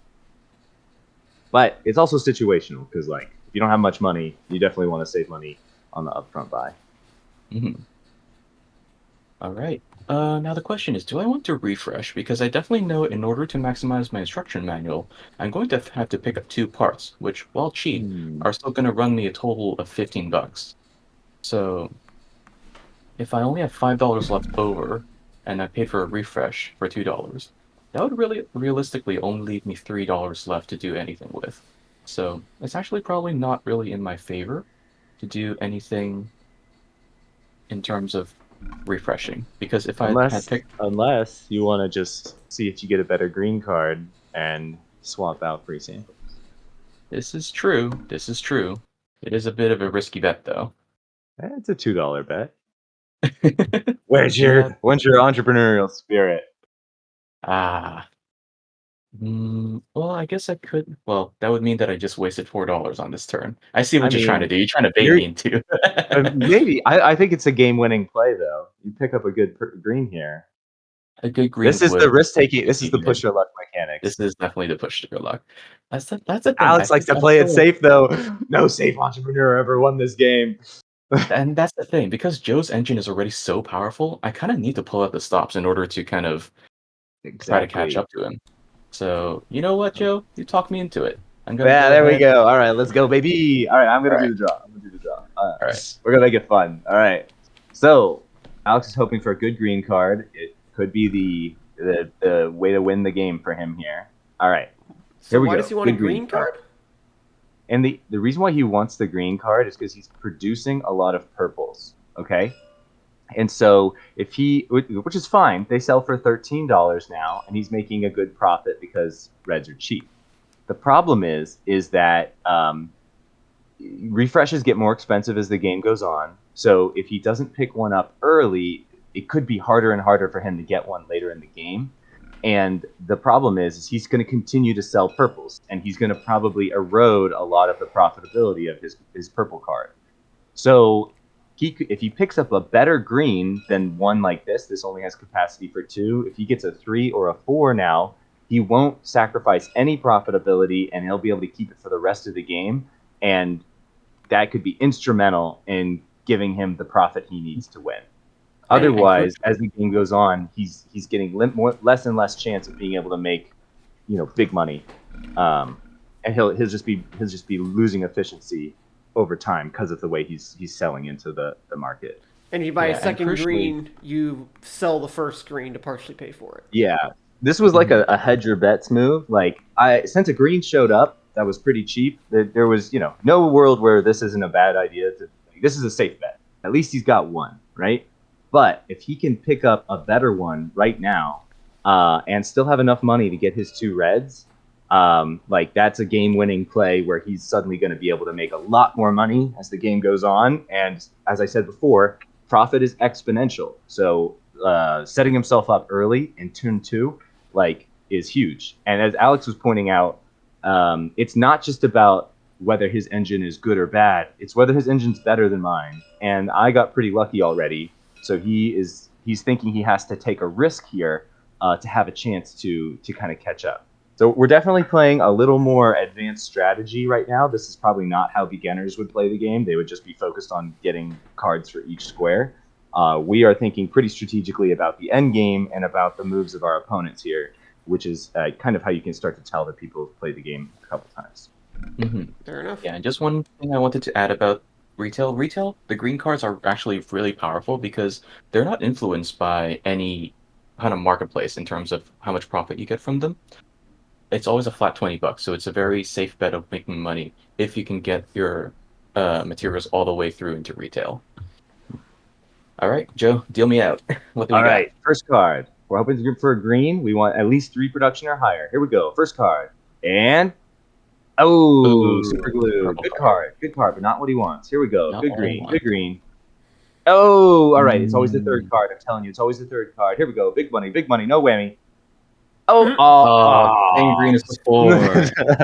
But it's also situational because, like, if you don't have much money, you definitely want to save money on the upfront buy. Mhm. All right. Now the question is, do I want to refresh? Because I definitely know in order to maximize my instruction manual, I'm going to have to pick up 2 parts, which, while cheap, Hmm. are still going to run me a total of $15. So if I only have $5 left over, and I paid for a refresh for $2, that would really realistically only leave me $3 left to do anything with. So it's actually probably not really in my favor to do anything in terms of refreshing, because if I had Unless picked unless you want to just see if you get a better green card and swap out free samples. this is true. This is true. It is a bit of a risky bet, though. It's a $2 bet. Where's Yeah. when's your entrepreneurial spirit? Ah. Well, I guess I could. Well, that would mean that I just wasted $4 on this turn. I see I what you're trying to mean, do. You're trying to bait you're me into maybe I think it's a game-winning play though. You pick up a good green here. a good green This is the would risk taking. This is defeat the me. push your luck mechanics. This is definitely the push to your luck. That's the thing. Alex likes to I play it feel like, safe though. No safe entrepreneur ever won this game. and that's the thing because Joe's engine is already so powerful. I kind of need to pull out the stops in order to kind of try to catch Exactly. up to him. So you know what, Joe? You talked me into it. I'm gonna Yeah, go there we ahead. go. All right, let's go, baby. All right, I'm All gonna do right. the draw. I'm gonna do the draw. All right. We're gonna make it fun. All right. So Alex is hoping for a good green card. It could be the way to win the game for him here. All right, So here we why does go. he want a Good green green card. card? And the reason why he wants the green card is because he's producing a lot of purples. Okay. And so if which is fine, they sell for $13 now, and he's making a good profit because reds are cheap. The problem is that refreshes get more expensive as the game goes on. So if he doesn't pick one up early, it could be harder and harder for him to get one later in the game. And the problem is he's going to continue to sell purples, and he's going to probably erode a lot of the profitability of his purple card. So if he picks up a better green than one like this only has capacity for 2. If he gets a 3 or a 4 now, he won't sacrifice any profitability, and he'll be able to keep it for the rest of the game. And that could be instrumental in giving him the profit he needs to win. And Otherwise, as the game goes on, he's getting less and less chance of being able to make big money, and he'll just be losing efficiency over time because of the way he's selling into the market. And if you buy a yeah, and second crucially, green, you sell the first green to partially pay for it. Yeah, this was like mhm, a hedge your bets move. Like since a green showed up that was pretty cheap, there was no world where this isn't a bad idea. This is a safe bet. At least he's got one, right? But if he can pick up a better one right now, and still have enough money to get his 2 reds, like that's a game-winning play where he's suddenly going to be able to make a lot more money as the game goes on. And as I said before, profit is exponential. So setting himself up early in turn 2 like is huge. And as Alex was pointing out, It's not just about whether his engine is good or bad. It's whether his engine's better than mine. And I got pretty lucky already. So he's thinking he has to take a risk here to have a chance to kind of catch up. So we're definitely playing a little more advanced strategy right now. This is probably not how beginners would play the game. They would just be focused on getting cards for each square. We are thinking pretty strategically about the end game and about the moves of our opponents here, which is kind of how you can start to tell that people have played the game a couple times. Fair enough. Yeah, and just one thing I wanted to add about retail. Retail, the green cards are actually really powerful because they're not influenced by any kind of marketplace in terms of how much profit you get from them. It's always a flat $20, so it's a very safe bet of making money if you can get your materials all the way through into retail. All right, Joe, deal me out. What do we All got? right, first card. We're hoping for a green. We want at least 3 production or higher. Here we go. First card. And super Ooh, glue. purple Good card. card, but not what he wants. Here we go. Not Good all I green, want. good green. Oh, all right. It's always the third Mm. card. I'm telling you, it's always the third card. Here we go. Big money, no whammy. Oh, Same green as before.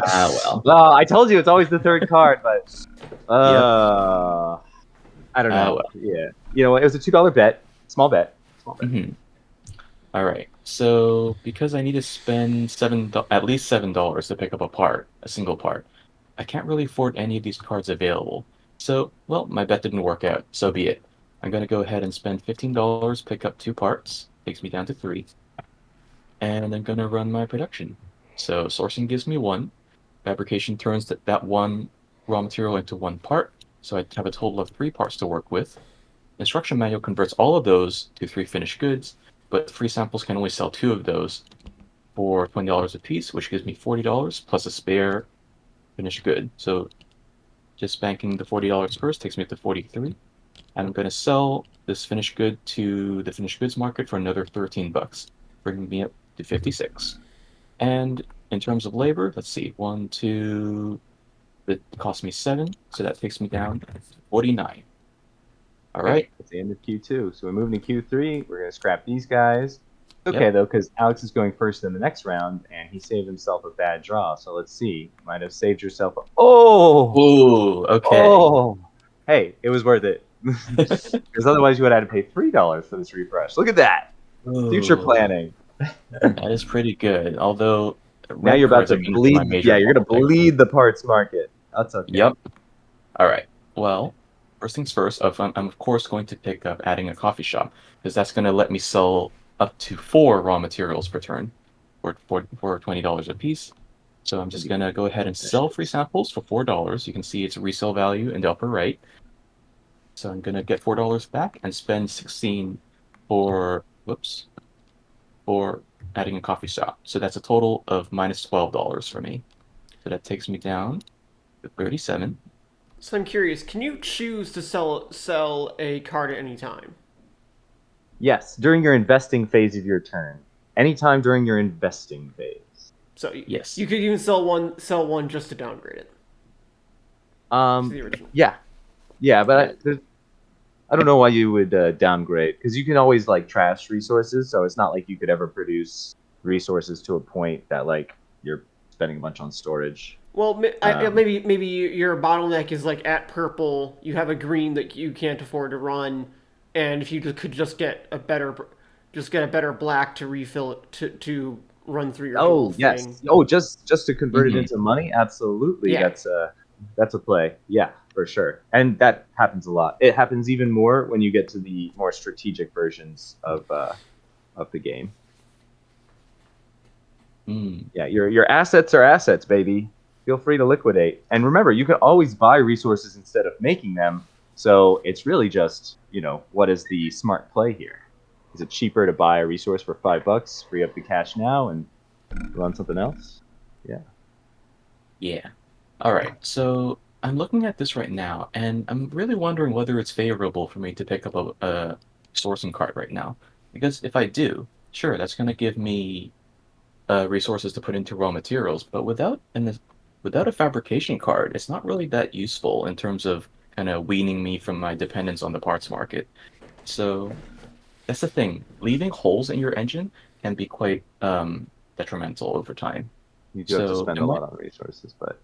Ah, well. well, I told you it's always the third card, but Yep. I don't Ah, know. well. Yeah, it was a $2 bet, small bet, small bet. All right. So because I need to spend at least $7 to pick up a single part, I can't really afford any of these cards available. So, well, my bet didn't work out. So be it. I'm gonna go ahead and spend $15, pick up 2 parts, takes me down to 3, and I'm gonna run my production. So sourcing gives me 1, fabrication turns that 1 raw material into 1 part, so I have a total of 3 parts to work with. Instruction manual converts all of those to 3 finished goods, but free samples can only sell 2 of those for $20 a piece, which gives me $40 plus a spare finished good. So just banking the $40 first takes me up to 43, and I'm going to sell this finished good to the finished goods market for another $13, bringing me up to 56. And in terms of labor, let's see, 1, 2, that cost me 7, so that takes me down to 49. All Okay, right. it's the end of Q2, so we're moving to Q3. We're gonna scrap these guys. Okay, Yep. though, because Alex is going first in the next round, and he saved himself a bad draw. So let's see. Might have saved yourself. Ooh, okay. Oh. Hey, it was worth it. Because otherwise, you would have had to pay $3 for this refresh. Look at that. Future Ooh, planning. that is pretty good. Although Now red you're about cards to are going to be my bleed. major Yeah, you're gonna bottleneck. bleed the parts market. That's okay. Yep. All right. Well, first things first, I'm of course going to pick up adding a coffee shop because that's going to let me sell up to 4 raw materials per turn for $20 a piece. So I'm just going to go ahead and sell free samples for $4. You can see its resale value in the upper right. So I'm going to get $4 back and spend 16 for, whoops, for adding a coffee shop. So that's a total of minus $12 for me. So that takes me down to 37. So I'm curious, can you choose to sell a card at any time? Yes, during your investing phase of your turn. Anytime during your investing phase. So Yes. you could even sell one just to downgrade it to the original. Yeah, yeah, but Yeah. I don't know why you would downgrade because you can always like trash resources. So it's not like you could ever produce resources to a point that like you're spending a bunch on storage. Well, Um, maybe your bottleneck is like at purple. You have a green that you can't afford to run, and if you could just get a better black to refill it to run through your whole oh thing. yes. Oh, just to convert it Hmm. into money. Absolutely, Yeah. that's a play. Yeah, for sure. And that happens a lot. It happens even more when you get to the more strategic versions of the game. Mm. Yeah, your assets are assets, baby. Feel free to liquidate. And remember, you can always buy resources instead of making them. So it's really just, what is the smart play here? Is it cheaper to buy a resource for $5, free up the cash now, and run something else? Yeah. Yeah. All right. So I'm looking at this right now, and I'm really wondering whether it's favorable for me to pick up a sourcing card right now. Because if I do, sure, that's going to give me resources to put into raw materials, but without a fabrication card, it's not really that useful in terms of kind of weaning me from my dependence on the parts market. So that's the thing. Leaving holes in your engine can be quite detrimental over time. You do have to So spend it a might, lot on resources, but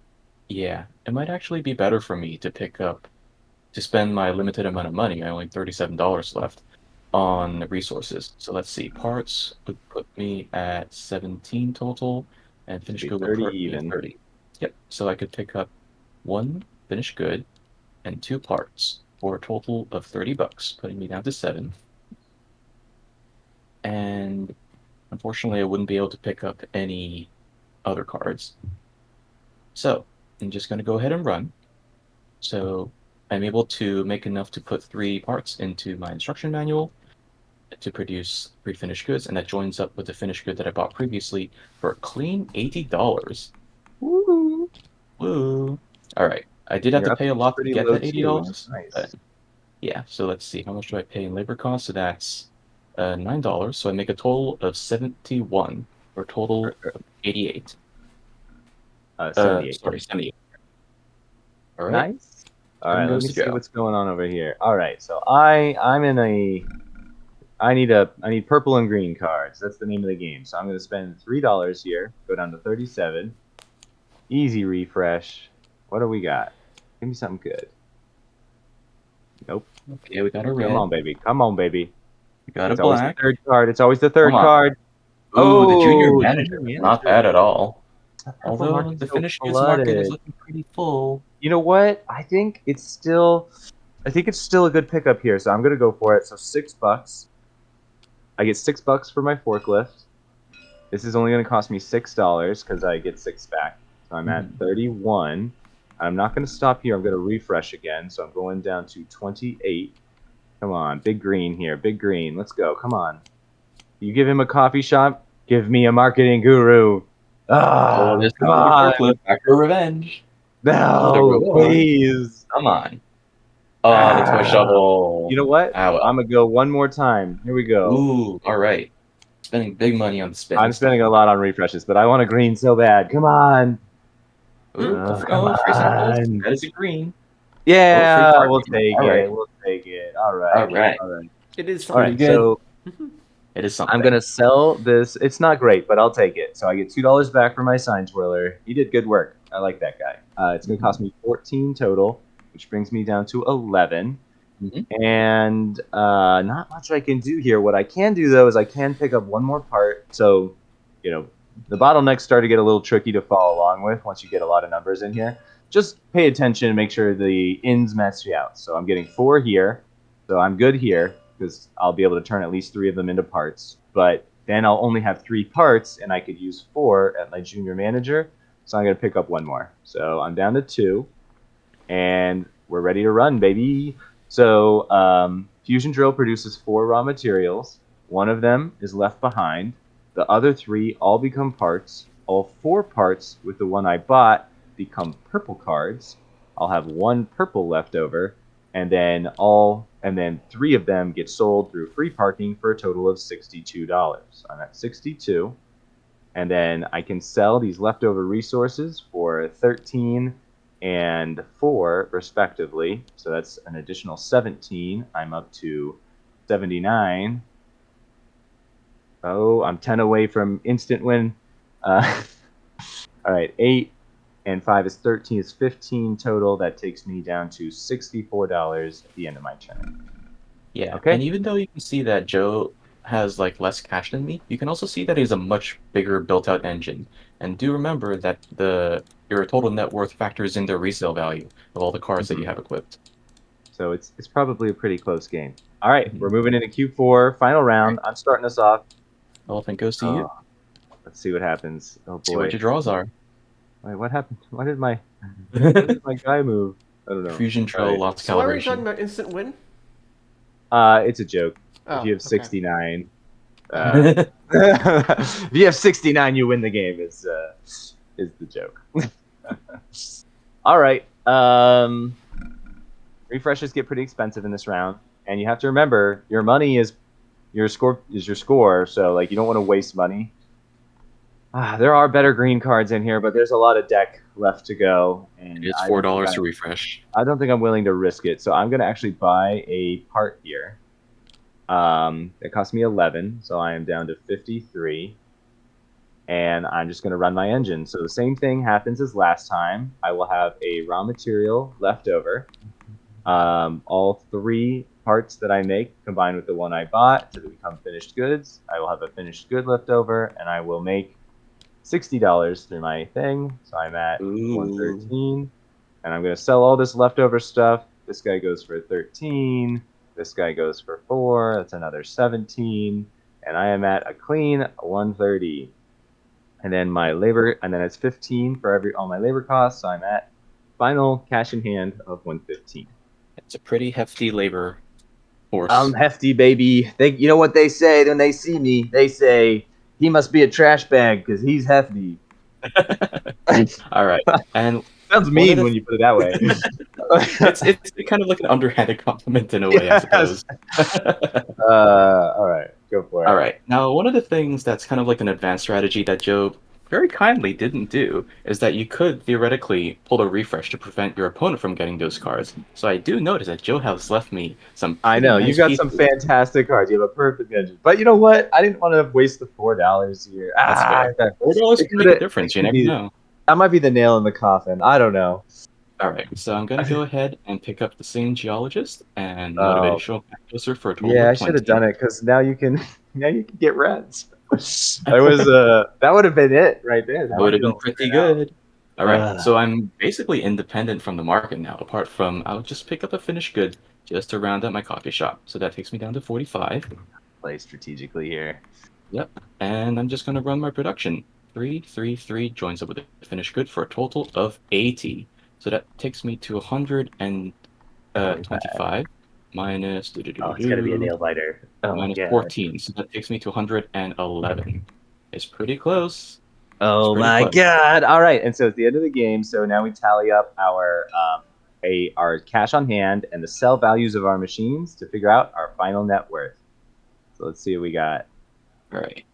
yeah, it might actually be better for me to spend my limited amount of money. I only $37 left on resources. So let's see. Parts would put me at 17 total, and should finished be good would 30 put me at even. 30. Yep. So I could pick up one finished good and two parts for a total of $30, putting me down to 7. And unfortunately, I wouldn't be able to pick up any other cards. So I'm just going to go ahead and run. So I'm able to make enough to put 3 parts into my instruction manual to produce pre-finished goods, and that joins up with the finished good that I bought previously for a clean $80. Woo! Woo! All right. I did And have your to pay a upkeep's lot to pretty get low that too, which is $80, but nice. yeah. So let's see. How much do I pay in labor costs? So that's $9. So I make a total of 71, or a total of 88. 78. Sorry, 78. All right. Nice. All Seven right, let goes me to see Joe. what's going on over here. All right, so I'm in a I need purple and green cards. That's the name of the game. So I'm going to spend $3 here. Go down to 37. Easy refresh. What do we got? Give me something good. Nope. Okay, we got a Come on, red. baby. Come on, baby. We got a It's always the black. third card. It's always the Come third on. card. Ooh, the junior Oh, manager. junior Not manager. bad at all. That purple Although market's the so finished goods market is flooded. looking pretty full. You know what? I think it's still a good pickup here. So I'm gonna go for it. So $6. I get $6 for my forklift. This is only gonna cost me $6 because I get 6 back. So I'm at 31. I'm not gonna stop here. I'm gonna refresh again. So I'm going down to 28. Come on, big green here. Big green. Let's go. Come on. You give him a coffee shop. Give me a marketing guru. Oh, Ah, this come could be the on. forklift back for revenge. Oh, the No, reward. please. Come on. Oh, the toy Ah. shovel. You know what? Ah, I'm well. gonna go one more time. Here we go. Ooh, all right. Spending big money on the spin I'm this spending a time. lot on refreshes, but I want a green so bad. Come on. Ooh, Oh, come oh, free samples. on. That is a green. Oh, free Yeah, we'll parking. take All it. right. We'll take it. All All right. right. All right. It is All Pretty something. right. good. So It is I'm something. gonna sell this. It's not great, but I'll take it. So I get $2 back for my sign twirler. He did good work. I like that guy. It's gonna cost me 14 total, which brings me down to 11. Mhm. And not much I can do here. What I can do though is I can pick up one more part. So, you know, the bottlenecks start to get a little tricky to follow along with once you get a lot of numbers in here. Just pay attention and make sure the ins match you out. So I'm getting 4 here. So I'm good here because I'll be able to turn at least 3 of them into parts. But then I'll only have 3 parts and I could use 4 at my junior manager. So I'm going to pick up one more. So I'm down to 2 and we're ready to run, baby. So Fusion Drill produces 4 raw materials. One of them is left behind. The other 3 all become parts. All 4 parts with the one I bought become purple cards. I'll have 1 purple left over, and then 3 of them get sold through free parking for a total of $62. I'm at 62, and then I can sell these leftover resources for 13 and 4 respectively. So that's an additional 17. I'm up to 79. Oh, I'm 10 away from instant win. Uh, all right, 8 and 5 is 13 is 15 total. That takes me down to $64 at the end of my turn. Yeah, Okay. and even though you can see that Joe has like less cash than me, you can also see that he's a much bigger built-out engine. And do remember that the your total net worth factors in the resale value of all the cars that you Mhm. have equipped. So it's probably a pretty close game. All right, we're Mhm. moving into Q4, final All right, round. I'm starting us off. elephant goes to Oh, you. let's see what happens. Oh See what boy. your draws are. Wait, what happened? Why did my guy move? I don't know. Fusion All drill, right. lots of So why were you talking calibration. about instant win? It's a joke. If Oh, you have okay. 69, Oh, if you have 69, you win the game. Is the joke. All right. Refreshes get pretty expensive in this round, and you have to remember your money is your score is your score. So like you don't want to waste money. There are better green cards in here, but there's a lot of deck left to go, and It's $4 to refresh. I don't think I'm willing to risk it. So I'm gonna actually buy a part here. It cost me 11, so I am down to 53. and I'm just going to run my engine. So the same thing happens as last time. I will have a raw material left over. All 3 parts that I make combined with the one I bought to become finished goods. I will have a finished good left over, and I will make $60 through my thing. So I'm at 113, and I'm going to sell all this leftover stuff. This guy goes for 13. This guy goes for 4. That's another 17, and I am at a clean 130. And then my labor, and then it's 15 for all my labor costs. So I'm at final cash in hand of 115. It's a pretty hefty labor force. I'm hefty, baby. You know what they say when they see me? They say he must be a trash bag because he's hefty. All right, and sounds mean when you put it that way. it's kind of like an underhanded compliment in a way, I suppose. All right, go for it. All right, now one of the things that's kind of like an advanced strategy that Joe very kindly didn't do is that you could theoretically pull a refresh to prevent your opponent from getting those cards. So I do notice that Joe has left me some. I know nice you got pieces. some fantastic cards. You have a perfect engine, but you know what? I didn't want to waste the $4 here. That's fair. $4 can make a difference. You never know. That might be the nail in the coffin. I don't know. All right, so I'm gonna go ahead and pick up the same geologist and motivational closer for a total Yeah, of I should 20. have done it because now you can get reds. That would have been it right there. That would have been pretty good. All right, so I'm basically independent from the market now. Apart from, I'll just pick up a finished good just to round out my coffee shop. So that takes me down to 45. Play strategically here. Yep, and I'm just gonna run my production. 333 joins up with a finished good for a total of 80. So that takes me to 125 minus. Oh, it's gonna be a nail biter. Oh, minus yeah. 14, so that takes me to 111. It's pretty close. Oh my god! All right, and so it's the end of the game. So now we tally up our cash on hand and the sell values of our machines to figure out our final net worth. So let's see what we got. All right.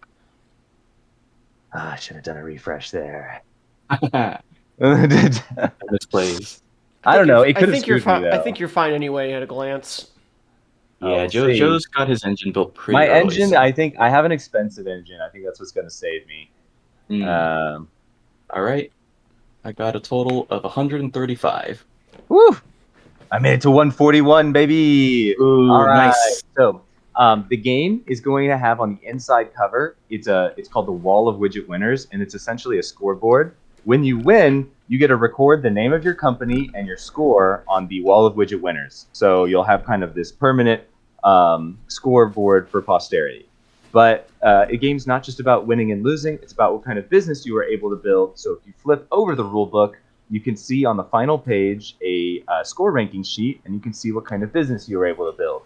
I should have done a refresh there. This plays. I don't know. It could have screwed me though. I think you're fine anyway at a glance. Yeah, Joe's got his engine built pretty My early. engine, so. I think I have an expensive engine. I think that's what's going to save me. All right. I got a total of 135. Woo! I made it to 141, baby. Ooh, all right. Nice. So the game is going to have on the inside cover, it's called the Wall of Widget Winners, and it's essentially a scoreboard. When you win, you get to record the name of your company and your score on the Wall of Widget Winners. So you'll have kind of this permanent scoreboard for posterity. But a game's not just about winning and losing, it's about what kind of business you were able to build. So if you flip over the rule book, you can see on the final page a score ranking sheet, and you can see what kind of business you were able to build.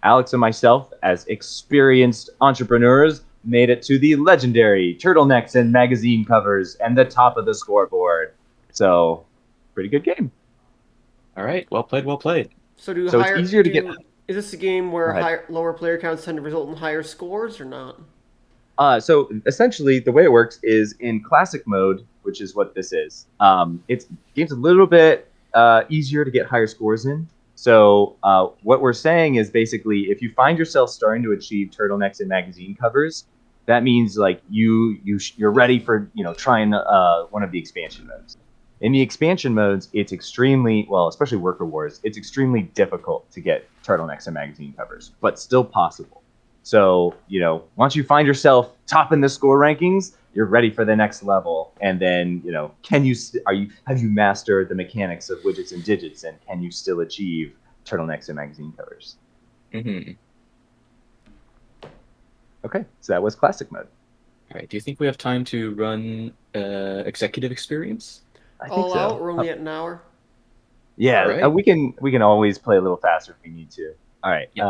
Alex and myself, as experienced entrepreneurs, made it to the legendary turtlenecks and magazine covers and the top of the scoreboard. So, pretty good game. All right, well played, well played. So it's easier to get. Is this a game where lower player counts tend to result in higher scores or not? So essentially, the way it works is in classic mode, which is what this is. Game's a little bit easier to get higher scores in. So what we're saying is basically, if you find yourself starting to achieve turtlenecks and magazine covers, that means like you're ready for trying one of the expansion modes. In the expansion modes, it's extremely especially Worker Wars. It's extremely difficult to get turtlenecks and magazine covers, but still possible. So, once you find yourself top in the score rankings, you're ready for the next level. And then, have you mastered the mechanics of widgets and digits, and can you still achieve turtlenecks and magazine covers? Mm-hmm. Okay, so that was classic mode. All right, do you think we have time to run executive experience? I think so. Out, we're only at an hour. Yeah, right. we can always play a little faster if we need to. All right. Yep.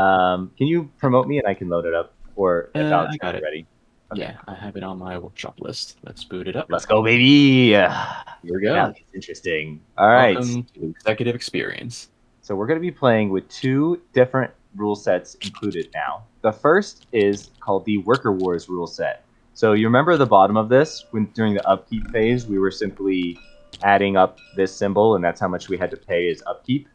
Can you promote me and I can load it up, or if Alex got it ready? Okay. Yeah, I have it on my workshop list. Let's boot it up. Let's go, baby. Here we go. Yeah, it's interesting. All right. Welcome to executive experience. So we're going to be playing with 2 different rule sets included now. The first is called the Worker Wars rule set. So you remember the bottom of this, when during the upkeep phase, we were simply adding up this symbol, and that's how much we had to pay as upkeep.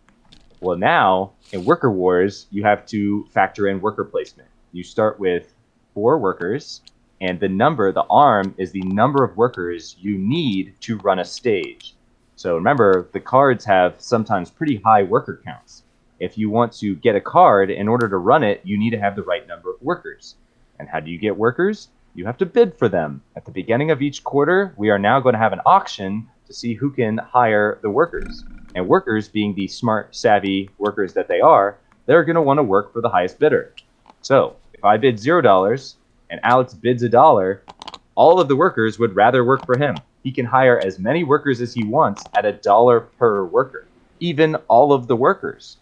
Well, now, in Worker Wars, you have to factor in worker placement. You start with 4 workers, And the arm, is the number of workers you need to run a stage. So remember, the cards have sometimes pretty high worker counts. If you want to get a card, in order to run it, you need to have the right number of workers. And how do you get workers? You have to bid for them. At the beginning of each quarter, we are now going to have an auction to see who can hire the workers. And workers, being the smart, savvy workers that they are, they're going to want to work for the highest bidder. So if I bid $0 and Alex bids $1, all of the workers would rather work for him. He can hire as many workers as he wants at $1 per worker, even all of the workers.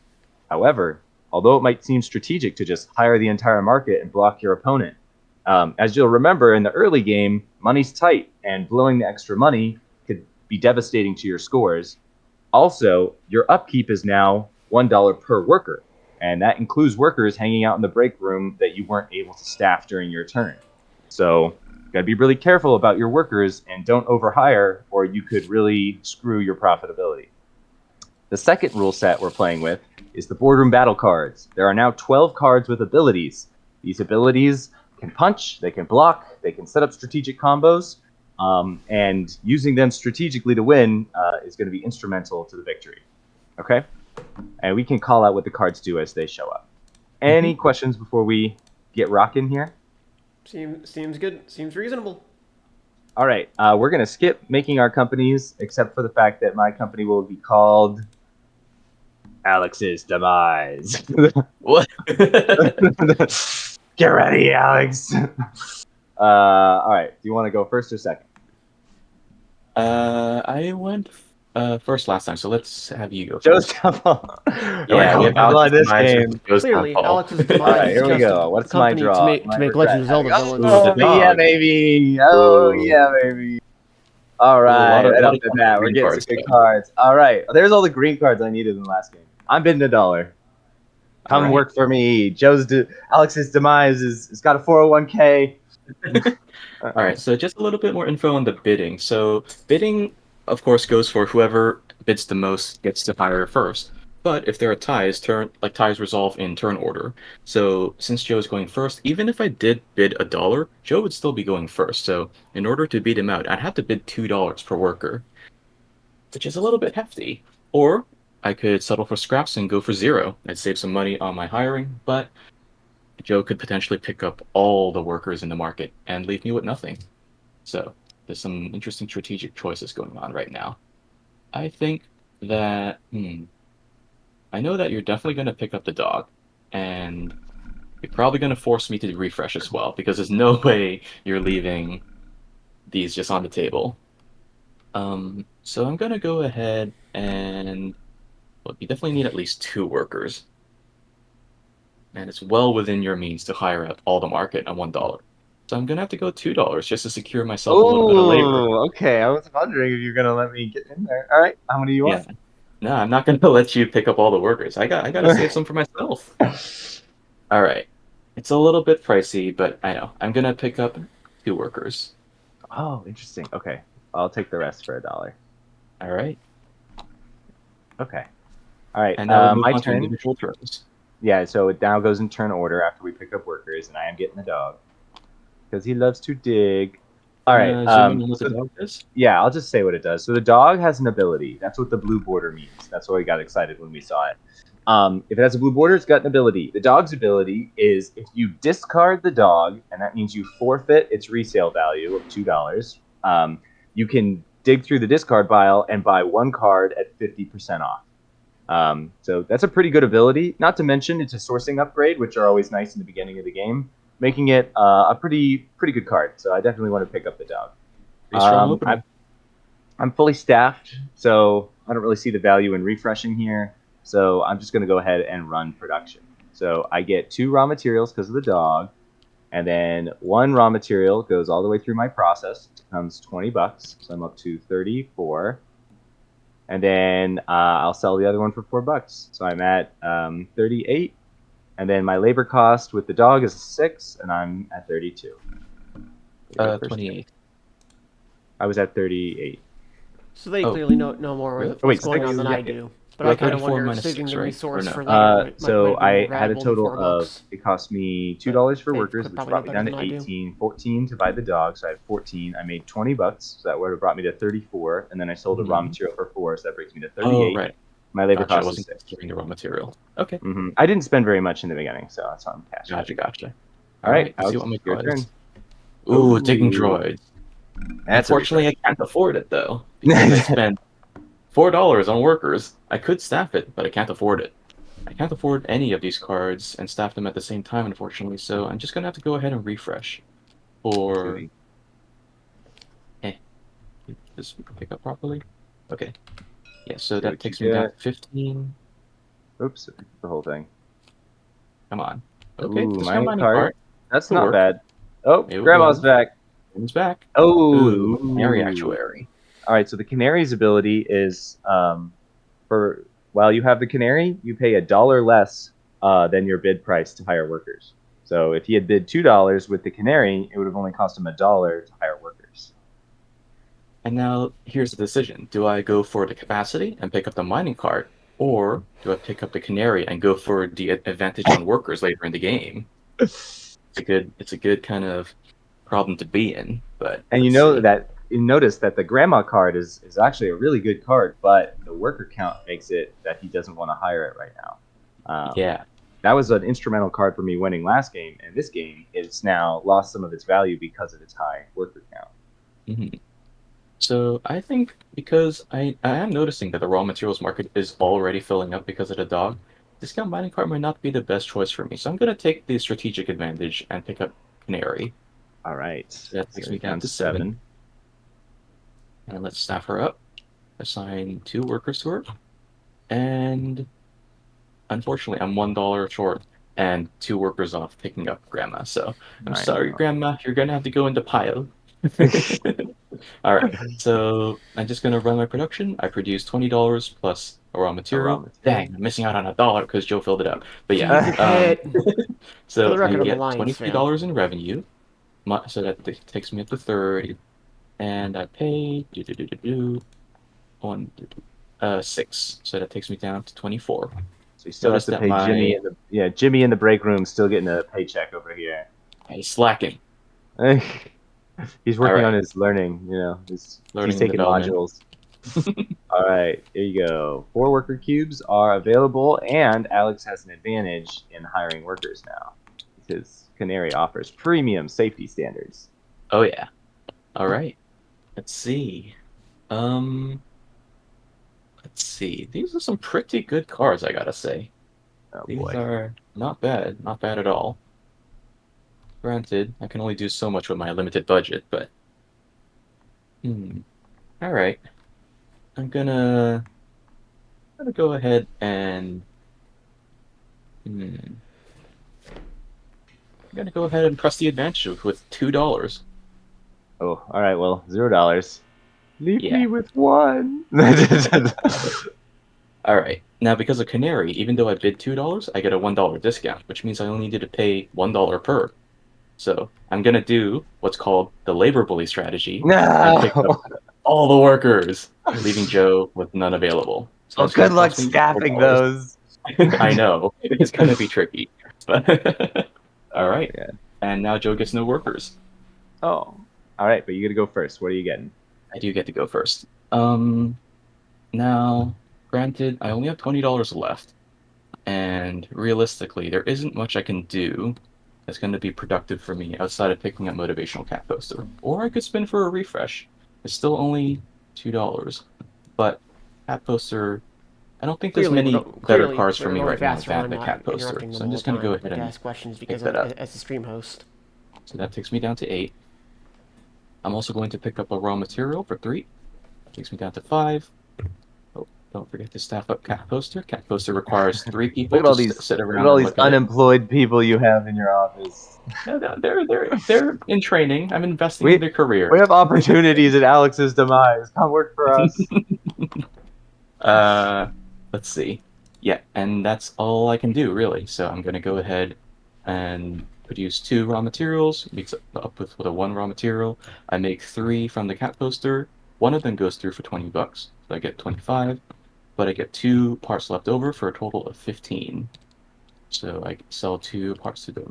However, although it might seem strategic to just hire the entire market and block your opponent, as you'll remember in the early game, money's tight, and blowing the extra money could be devastating to your scores. Also, your upkeep is now $1 per worker, and that includes workers hanging out in the break room that you weren't able to staff during your turn. So you gotta be really careful about your workers and don't overhire, or you could really screw your profitability. The second rule set we're playing with is the boardroom battle cards. There are now 12 cards with abilities. These abilities can punch, they can block, they can set up strategic combos, and using them strategically to win is going to be instrumental to the victory. Okay? And we can call out what the cards do as they show up. Any questions before we get rocking here? Seems good. Seems reasonable. All right. We're going to skip making our companies, except for the fact that my company will be called Alex's Demise. What? Get ready, Alex. All right. Do you want to go first or second? I went first last time, so let's have you go Joe's first. downfall. Yeah, we have in Alex's this demise game. versus Joe's Clearly, downfall. Alex's All demise right, is here we just go. a What's my company draw? to make Legend of Zelda villains. Ooh, the yeah, dog. baby. Oh, Ooh. yeah, baby. All A right, right lot off of the bat, we're green getting cards, some good though. cards. All right, there's all the green cards I needed in the last game. I'm bidding $1. Come All work for me. Alex's demise is got a 401k. All right, so just a little bit more info on the bidding. So bidding, of course, goes for whoever bids the most gets to hire first. But if there are ties, ties resolve in turn order. So since Joe is going first, even if I did bid $1, Joe would still be going first. So in order to beat him out, I'd have to bid $2 per worker, which is a little bit hefty. Or I could settle for scraps and go for 0. I'd save some money on my hiring, but Joe could potentially pick up all the workers in the market and leave me with nothing. So there's some interesting strategic choices going on right now. I think that I know that you're definitely going to pick up the dog, and you're probably going to force me to refresh as well because there's no way you're leaving these just on the table. So I'm going to go ahead and well, you definitely need at least 2 workers, and it's well within your means to hire out all the market at $1. So I'm gonna have to go $2 just to secure myself a little bit of labor. Oh, okay. I was wondering if you're gonna let me get in there. All right, how many do you Yeah. want? No, I'm not gonna let you pick up all the workers. I gotta save some for myself. All right. It's a little bit pricey, but I know. I'm gonna pick up 2 workers. Oh, interesting. Okay, I'll take the rest for $1. All right. Okay. All right. And now we'll move My on to turn. individual turns. Yeah. So it now goes in turn order after we pick up workers, and I am getting the dog because he loves to dig. All right. Zoom in on what the dog does. Yeah, I'll just say what it does. So the dog has an ability. That's what the blue border means. That's why we got excited when we saw it. If it has a blue border, it's got an ability. The dog's ability is if you discard the dog, and that means you forfeit its resale value of $2, you can dig through the discard pile and buy 1 card at 50% off. So that's a pretty good ability. Not to mention it's a sourcing upgrade, which are always nice in the beginning of the game, making it a pretty good card. So I definitely want to pick up the dog. Pretty strong opening. I'm fully staffed, so I don't really see the value in refreshing here. So I'm just going to go ahead and run production. So I get 2 raw materials because of the dog, and then 1 raw material goes all the way through my process. It becomes $20, so I'm up to 34. And then I'll sell the other one for $4. So I'm at 38. And then my labor cost with the dog is 6, and I'm at 32. 28. I was at 38. So they clearly know more Really? what's going on than I yeah. do. But I About kind of 34 wonder if minus saving 6, the right? Or resource no? for later might So have been more I had a valuable than total of, $4. it cost me But $2 for they workers, could which probably know brought me better down to than I do. 18, 14 to buy the dog, so I had 14. I made 20 bucks, so that would have brought me to 34, and then I sold a raw material for 4, so that brings me to Oh, 38. right. My labor Gotcha. I cost was wasn't 6. considering the raw material. Okay. I didn't spend very much in the beginning, so that's why I'm cash out. Gotcha. All All right, right. Let's see Alex, what my your card turn. is. Ooh, digging Ooh, droid. that's a Unfortunately, I refresh. can't afford it though because I spent $4 on workers. I could staff it, but I can't afford it. I can't afford any of these cards and staff them at the same time, unfortunately. So I'm just gonna have to go ahead and refresh for. Eh, did this pick up properly? Okay. Yeah. So See that what you takes me down get. to 15. Oops, the whole thing. Come on. Okay. Ooh, Discount mining mining cart. cart. That's Could not work. bad. Oh, Here we grandma's go. back. Comes back. Ooh, Canary Oh, Actuary. all right. So the canary's ability is for while you have the canary, you pay $1 less than your bid price to hire workers. So if he had bid $2 with the canary, it would have only cost him $1 to hire workers. And now here's the decision. Do I go for the capacity and pick up the mining cart, or do I pick up the canary and go for the advantage on workers later in the game? It's a good kind of problem to be in, but And let's see. you notice that the grandma card is actually a really good card, but the worker count makes it that he doesn't want to hire it right now. Yeah. That was an instrumental card for me winning last game, and this game it's now lost some of its value because of its high worker count. Mhm. So I think because I am noticing that the raw materials market is already filling up because of the dog, discount mining cart might not be the best choice for me. So I'm gonna take the strategic advantage and pick up canary. All right, So that so takes you're me down down to to 7. 7. And let's staff her up. Assign 2 workers to her. And unfortunately, I'm $1 short and 2 workers off picking up Grandma. So I'm I sorry, know. Grandma. You're gonna have to go into pile. All right. So I'm just gonna run my production. I produce $20 plus a raw A raw material. material. Dang, I'm missing out on $1 because Joe filled it up. But yeah. Feed the pit. For the So I record, I'm a get Lions fan. $23 in revenue. So that takes me up to 30, and I pay 6. So that takes me down to 24. So you still have Notice to that pay Jimmy my in the Jimmy in the break room still getting a paycheck over here. slacking. He's All working on right, his learning. He's learning and taking development. modules. All right, here you go. 4 worker cubes are available, and Alex has an advantage in hiring workers now. His Canary offers premium safety standards. Oh yeah. All right. Let's see. Um, let's see. These are some pretty good cards, I gotta say. Oh These boy. are not bad at all. Granted, I can only do so much with my limited budget, but all right. I'm gonna go ahead and I'm gonna go ahead and press the advantage with $2. Oh, all right. Well, $0. Leave Yeah. me with 1. All right. Now, because of Canary, even though I bid $2, I get a $1 discount, which means I only need to pay $1 per. So I'm gonna do what's called the labor bully strategy and pick up No. all the workers, leaving Joe with none available. So Well, that's gonna good luck cost me staffing $4. those. I know it's gonna be tricky, but all Oh right. man. And now Joe gets no workers. Oh. All right, but you got to go first. What are you getting? I do get to go first. Now, granted, I only have $20 left, and realistically, there isn't much I can do that's going to be productive for me outside of picking up motivational cat poster. Or I could spin for a refresh. It's still only $2, but cat poster. I don't think there's many better cards for We're me going right now faster, and than I'm the not cat poster. interrupting So them I'm all just the going to go time ahead to and ask questions pick because that up. as a stream host. So that takes me down to 8. I'm also going to pick up a raw material for 3. That takes me down to 5. Oh, don't forget to staff up cat poster. Cat poster requires 3 Look people at to all these sit look at around all and these look at it. unemployed people you have in your office. No, no, they're in training. I'm investing in We their career. we have opportunities at Alex's demise. Come work for us. uh, let's see. Yeah, and that's all I can do really. So I'm gonna go ahead and produce 2 raw materials, mix it up with a 1 raw material. I make 3 from the cat poster. One of them goes through for $20, so I get 25. but I get 2 parts left over for a total of 15. So I sell 2 parts to the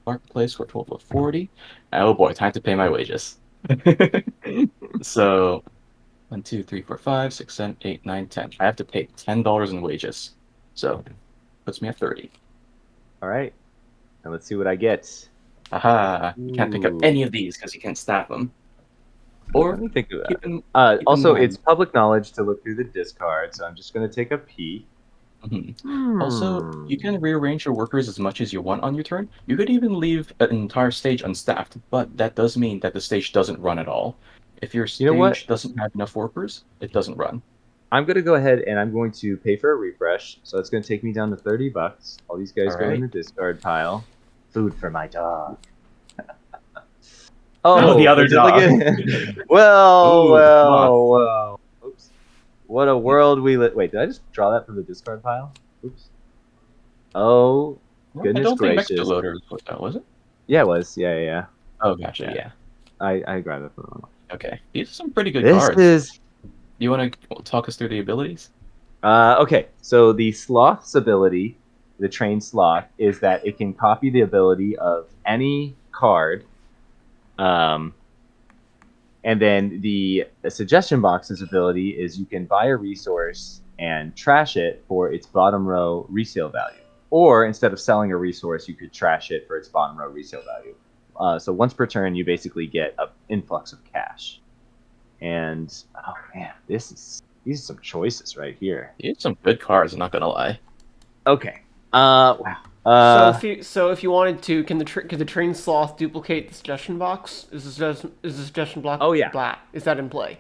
marketplace for a total of 40. Oh boy, time to pay my wages. So 1, 2, 3, 4, 5, 6, 7, 8, 9, 10. I have to pay $10 in wages. So puts me at 30. All right. Now let's see what I get. Aha! You can't pick up Ooh. any of these because you can't stack them. Or Let me think of keep that. in, keep in Also, it's mind. public knowledge to look through the discard, so I'm just going to take a peek. Also, Hmm. you can rearrange your workers as much as you want on your turn. You could even leave an entire stage unstaffed, but that does mean that the stage doesn't run at all. If your You know what? stage doesn't have enough workers, it doesn't run. I'm going to go ahead and I'm going to pay for a refresh. So it's going to take me down to $30. All these guys All go in right. the discard pile. Food for my dog. Oh, the Oh, other but just look dog. at well, Ooh, sloth. well, well. Oops. What a world we live. Wait, did I just draw that from the discard pile? Oops. Oh, Well, I goodness don't think gracious. Loader was that, was it? Yeah, it was. Yeah. Oh, gotcha. But Yeah. I grabbed it from the wrong. Okay. These are some pretty good This cards. is You want to talk us through the abilities? okay. So the sloth's ability, the trained sloth, is that it can copy the ability of any card. And then the suggestion box's ability is you can buy a resource and trash it for its bottom row resale value. Or instead of selling a resource, you could trash it for its bottom row resale value. So once per turn, you basically get an influx of cash. And oh man, these are some choices right here. You have some good cards, I'm not gonna lie. Okay. Wow. So if you wanted to, could the train sloth duplicate the suggestion box? Is the suggestion block? Oh, yeah. Blah. Is that in play?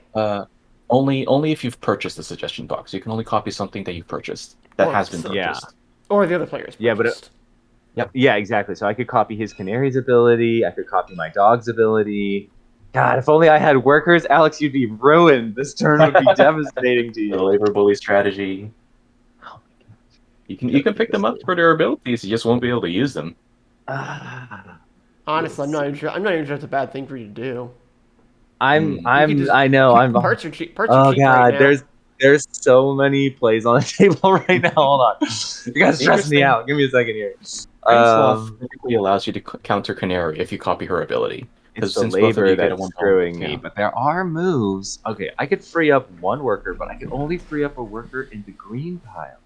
Only if you've purchased the suggestion box. You can only copy something that you've purchased that Or has been so- purchased. Or the other players Yeah, but purchased. Yeah, exactly. So I could copy his canary's ability. I could copy my dog's ability. God, if only I had workers, Alex, you'd be ruined. This turn would be devastating to The you. labor bully strategy. Oh my God. You can pick them up for their abilities. You just won't be able to use them. Honestly, I'm not even sure it's a bad thing for you to do. I know. Parts are cheap. Parts are Oh cheap right God, now. there's so many plays on the table right now. Hold on, you guys stress me Interesting. out. Give me a second here. Train Sloth typically allows you to counter Canary if you copy her ability. It's Because the since both of labor you get a that's one screwing me, discount. but there are moves. Okay, I could free up one worker, but I can only free up a worker in the green pile.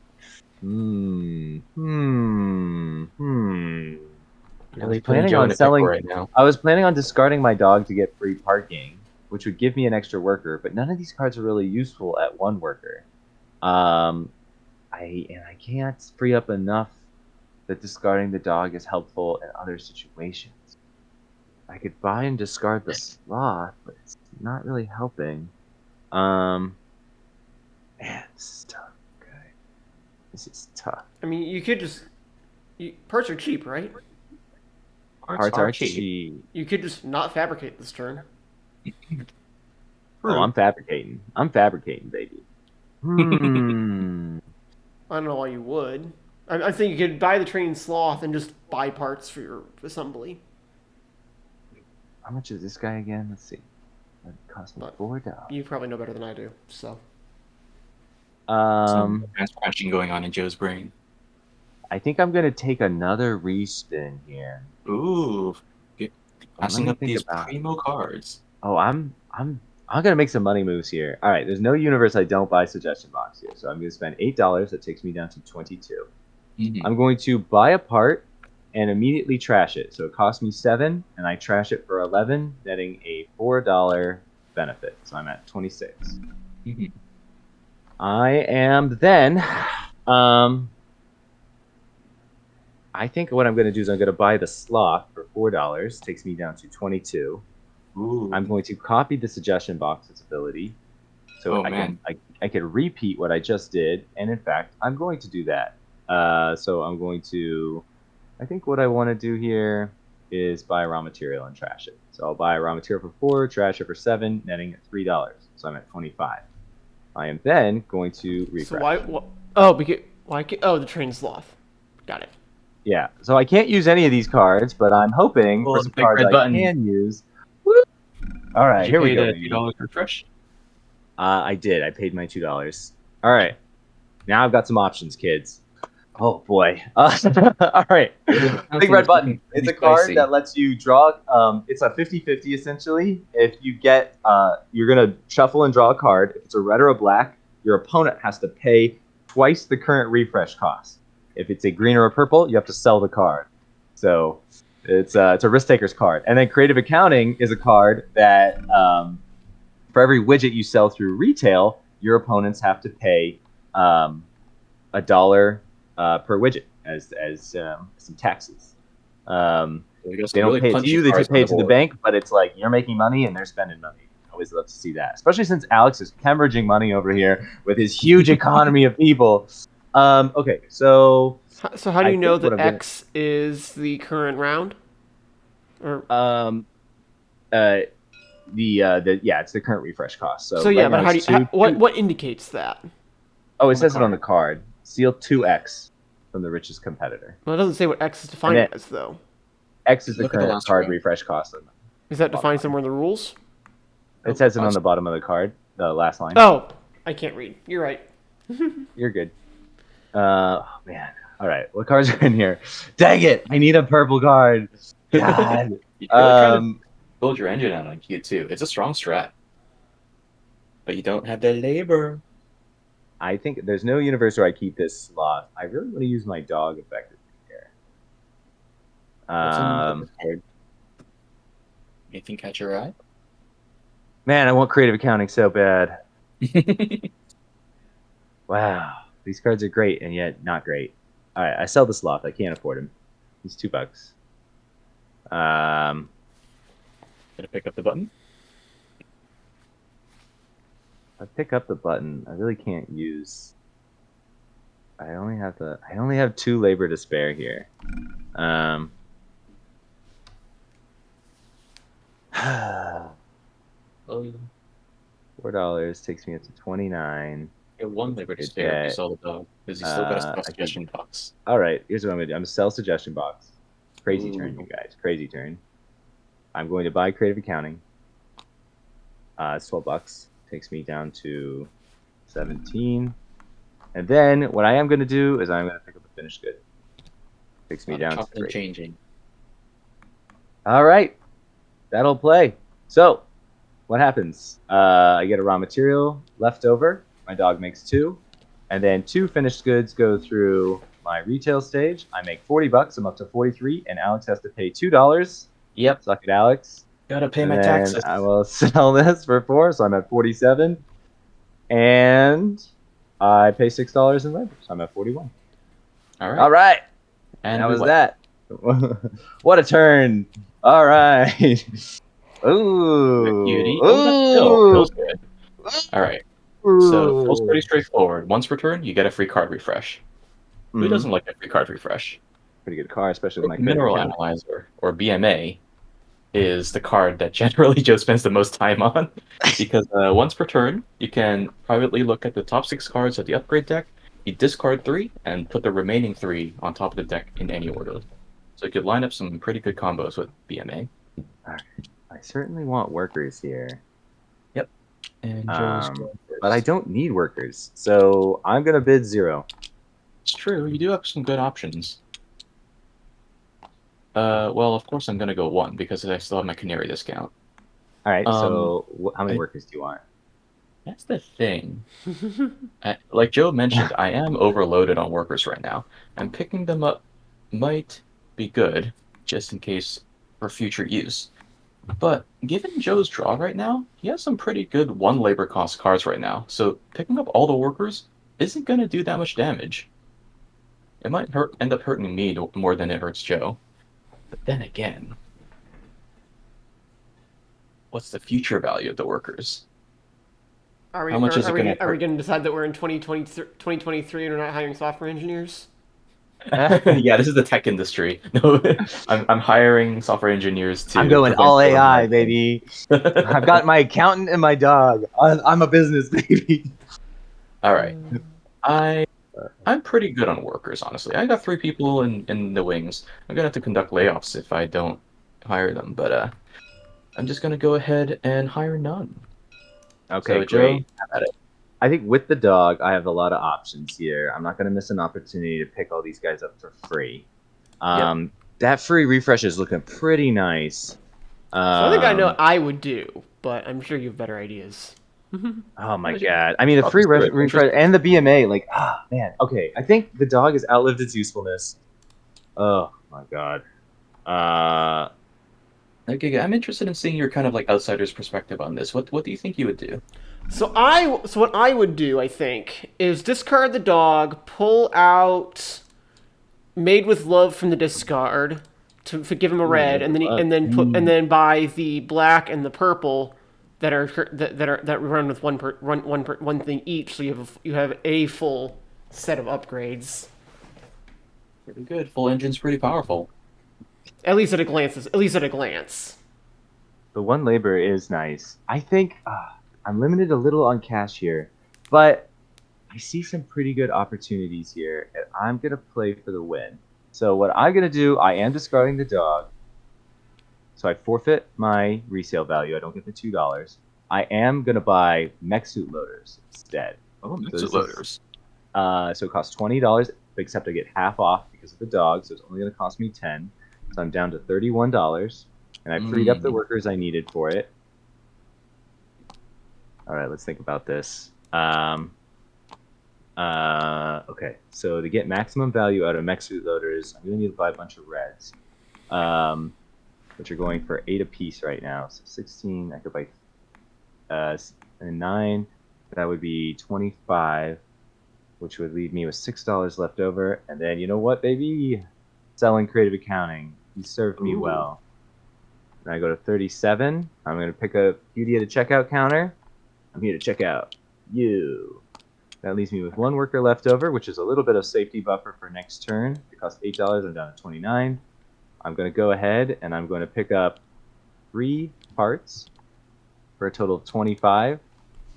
Really putting Joe in a pickle right now. I was planning on discarding my dog to get free parking, which would give me an extra worker, but none of these cards are really useful at one worker. I can't free up enough that discarding the dog is helpful in other situations. I could buy and discard the sloth, but it's not really helping. Man, this is tough. Okay, this is tough. I mean, you could just. Parts are cheap, right? Parts are cheap. You could just not fabricate this turn. Oh, I'm fabricating. I'm fabricating, baby. I don't know why you would. I think you could buy the trained sloth and just buy parts for your assembly. How much is this guy again? Let's see. It cost me $4. You probably know better than I do, so. Some crashing going on in Joe's brain. I think I'm gonna take another respin here. Ooh, passing up these primo cards. Oh, I'm gonna make some money moves here. All right, there's no universe I don't buy suggestion box here, so I'm gonna spend $8. That takes me down to 22. I'm going to buy a part and immediately trash it. So it costs me 7, and I trash it for 11, netting a $4 benefit. So I'm at 26. I am then. I think what I'm going to do is I'm going to buy the sloth for $4. Takes me down to 22. Ooh. I'm going to copy the suggestion box's ability, so I can repeat what I just did, and in fact, I'm going to do that. So I'm going to. I think what I want to do here is buy raw material and trash it. So I'll buy raw material for 4, trash it for 7, netting at $3. So I'm at 25. I am then going to refresh. So the trained sloth. Got it. Yeah, so I can't use any of these cards, but I'm hoping for some cards I can use. Woo! All right, here we go. $2 refresh? I did. I paid my $2. All right. Now I've got some options, kids. Oh boy. All right. Big Counting red is button. looking It's pretty a card spicy. that lets you draw. It's a 50-50 essentially. If you get, you're gonna shuffle and draw a card. If it's a red or a black, your opponent has to pay twice the current refresh cost. If it's a green or a purple, you have to sell the card. So it's a risk taker's card. And then creative accounting is a card that for every widget you sell through retail, your opponents have to pay $1 per widget as some taxes. We got They some don't really pay it to punchy you; they cards on pay the it to the board. bank. But it's like you're making money and they're spending money. I always love to see that, especially since Alex is hemorrhaging money over here with his huge economy of people. Okay, so So how do I you know think what that I'm gonna X is the current round? Or um uh the yeah, it's the current refresh cost. So so yeah, right but now how it's do you what indicates that? oh, it On the says it on card. the card. Seal 2x from the richest competitor, Well, it doesn't say what X is and defined then as though. X is the Look at the current last card row. refresh cost. Is that Bottom defined line. somewhere in the rules? It Oh, says it on last- the bottom of the card, the last line. Oh, I can't read. You're right. You're good. Oh man. All right. What cards are in here? Dang it! I need a purple card. God. You're really trying to Um, build your engine out on Q2. It's a strong strat, but you don't have the labor. I think there's no universe where I keep this sloth. I really want to use my dog effectively here. What's on the card? Anything catch your eye? Man, I want creative accounting so bad. Wow, these cards are great and yet not great. All right, I sell the sloth. I can't afford him. He's $2. Gonna pick up the button. I pick up the button. I really can't use. I only have 2 labor to spare here. Oh, $4 takes me up to 29. you have one labor to Good spare if you bet. sell the dog, because you still got a I could. suggestion box. All right, here's what I'm gonna do. I'm gonna sell suggestion box. Crazy turn, Ooh. you guys. Crazy turn. I'm going to buy creative accounting. It's $12. Takes me down to 17. And then what I am gonna do is I'm gonna pick up a finished good. Takes me down to Chopping and 3. changing. All right, that'll play. So, what happens? I get a raw material left over. My dog makes 2, and then 2 finished goods go through my retail stage. I make $40. I'm up to 43, and Alex has to pay $2. Yep. Suck it, Alex. Gotta pay And my then taxes. I will sell this for 4, so I'm at 47, and I pay $6 in labor, so I'm at 41. All right. All right. And That we was win. that. What a turn. All right. Ooh. Beauty. Oh, that still Ooh. feels good. All right. So feels pretty straightforward. Once per turn, you get a free card refresh. Who Mhm. doesn't like a free card refresh? Pretty good car, especially with my credit Mineral account. Analyzer, or BMA, is the card that generally Joe spends the most time on. Because once per turn, you can privately look at the top 6 cards of the upgrade deck, you discard 3, and put the remaining 3 on top of the deck in any order. So you could line up some pretty good combos with BMA. I certainly want workers here. And Joe's Um, going first. but I don't need workers, so I'm gonna bid 0. It's true, you do have some good options. Well, of course I'm gonna go 1, because I still have my Canary discount. All right. Um, So how many I- workers do you want? That's the thing. Like Joe mentioned, I am overloaded on workers right now, and picking them up might be good, just in case for future use. But given Joe's draw right now, he has some pretty good 1 labor cost cards right now, so picking up all the workers isn't going to do that much damage. It might end up hurting me more than it hurts Joe. But then again, what's the future value of the workers? Are we How much is it gonna are we hurt? going to decide that we're in 2023 and we're not hiring software engineers? Yeah, this is the tech industry. No, I'm hiring software engineers to I'm going prevent all fraud and AI, hacking. baby. I've got my accountant and my dog. I'm a business baby. All right. I'm pretty good on workers, honestly. I got 3 people in the wings. I'm gonna have to conduct layoffs if I don't hire them, but I'm just gonna go ahead and hire none. Okay, So Joe, great. have at it. I think with the dog, I have a lot of options here. I'm not going to miss an opportunity to pick all these guys up for free. Yep. That free refresh is looking pretty nice. So I think I know what Um, I would do, but I'm sure you have better ideas. oh my Yeah, god! I mean, the talk free us through it. refresh and the BMA, like, man. Okay, I think the dog has outlived its usefulness. Oh my god. Uh, Okay, I'm interested in seeing your kind of like outsider's perspective on this. What do you think you would do? So what I would do, I think, is discard the dog, pull out Made with Love from the discard to give him a ooh, red, made and with then love. and then buy the black and the purple that run with one thing each, so you have a full set of upgrades. Pretty good. Full engine's pretty powerful. At least at a glance. At least at a glance. The one labor is nice. I think I'm limited a little on cash here, but I see some pretty good opportunities here, and I'm gonna play for the win. So what I'm gonna do, I am discarding the dog, so I forfeit my resale value. I don't get the $2. I am gonna buy mech suit loaders instead. Oh, So mix this is loaders. so it costs $20, except I get half off because of the dog, so it's only gonna cost me 10. So I'm down to $31, and I freed up the Mm. workers I needed for it. All right, let's think about this. Okay, so to get maximum value out of mech suit loaders, I'm gonna need to buy a bunch of reds, which are going for 8 apiece right now. So 16, I could buy and 9. That would be 25, which would leave me with $6 left over. And then you know what, baby? Selling creative accounting. You served me Ooh. well. And I go to 37. I'm gonna pick up beauty at a checkout counter. I'm here to check out you. That leaves me with one worker left over, which is a little bit of safety buffer for next turn. It costs $8. I'm down to 29. I'm going to go ahead and I'm going to pick up 3 parts for a total of 25.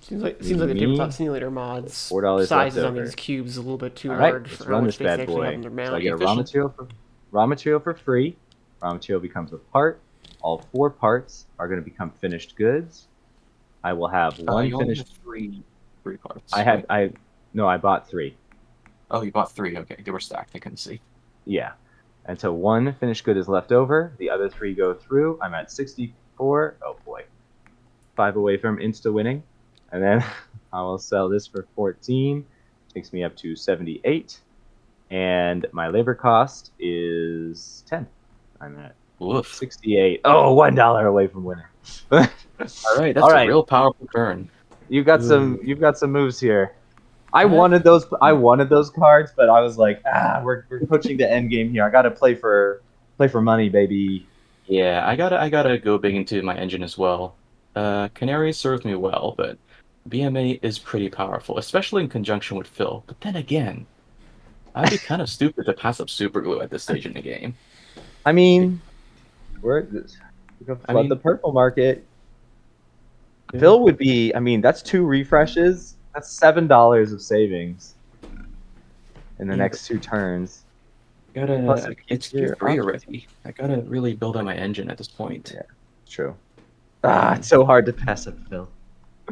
Seems like the Me, tabletop simulator mods $4 left sizes on over. these cubes is a little bit too All right, large let's for how run much this space they bad actually have boy. on their So I mount. get a Efficient. raw material for free. Raw material becomes a part. All 4 parts are going to become finished goods. I will have one You only have finished. three parts, I right? had I bought 3. Oh, you bought 3. Okay, they were stacked. I couldn't see. Yeah. And so one finished good is left over. The other 3 go through. I'm at 64. Oh boy. 5 away from insta winning. And then I will sell this for 14. Takes me up to 78. And my labor cost is 10. I'm at Woof. 68. Oh, $1 away from winning. All right, All that's a right. real powerful turn. You've got some moves here. I I wanted those cards, but I was like, we're pushing the end game here. I gotta play for money, baby. Yeah, I gotta go big into my engine as well. Canary serves me well, but BMA is pretty powerful, especially in conjunction with Phil. But then again, I'd be kind of stupid to pass up super glue at this stage in the game. I mean, we're gonna I flood the mean, purple market. yeah, Phil would be. I mean, that's 2 refreshes. That's $7 of savings in the yeah, but next 2 turns. Plus, gotta. it keeps It's your Q3 options. already. I gotta really build out my engine at this point. Yeah, true. It's And so hard to pass up Phil.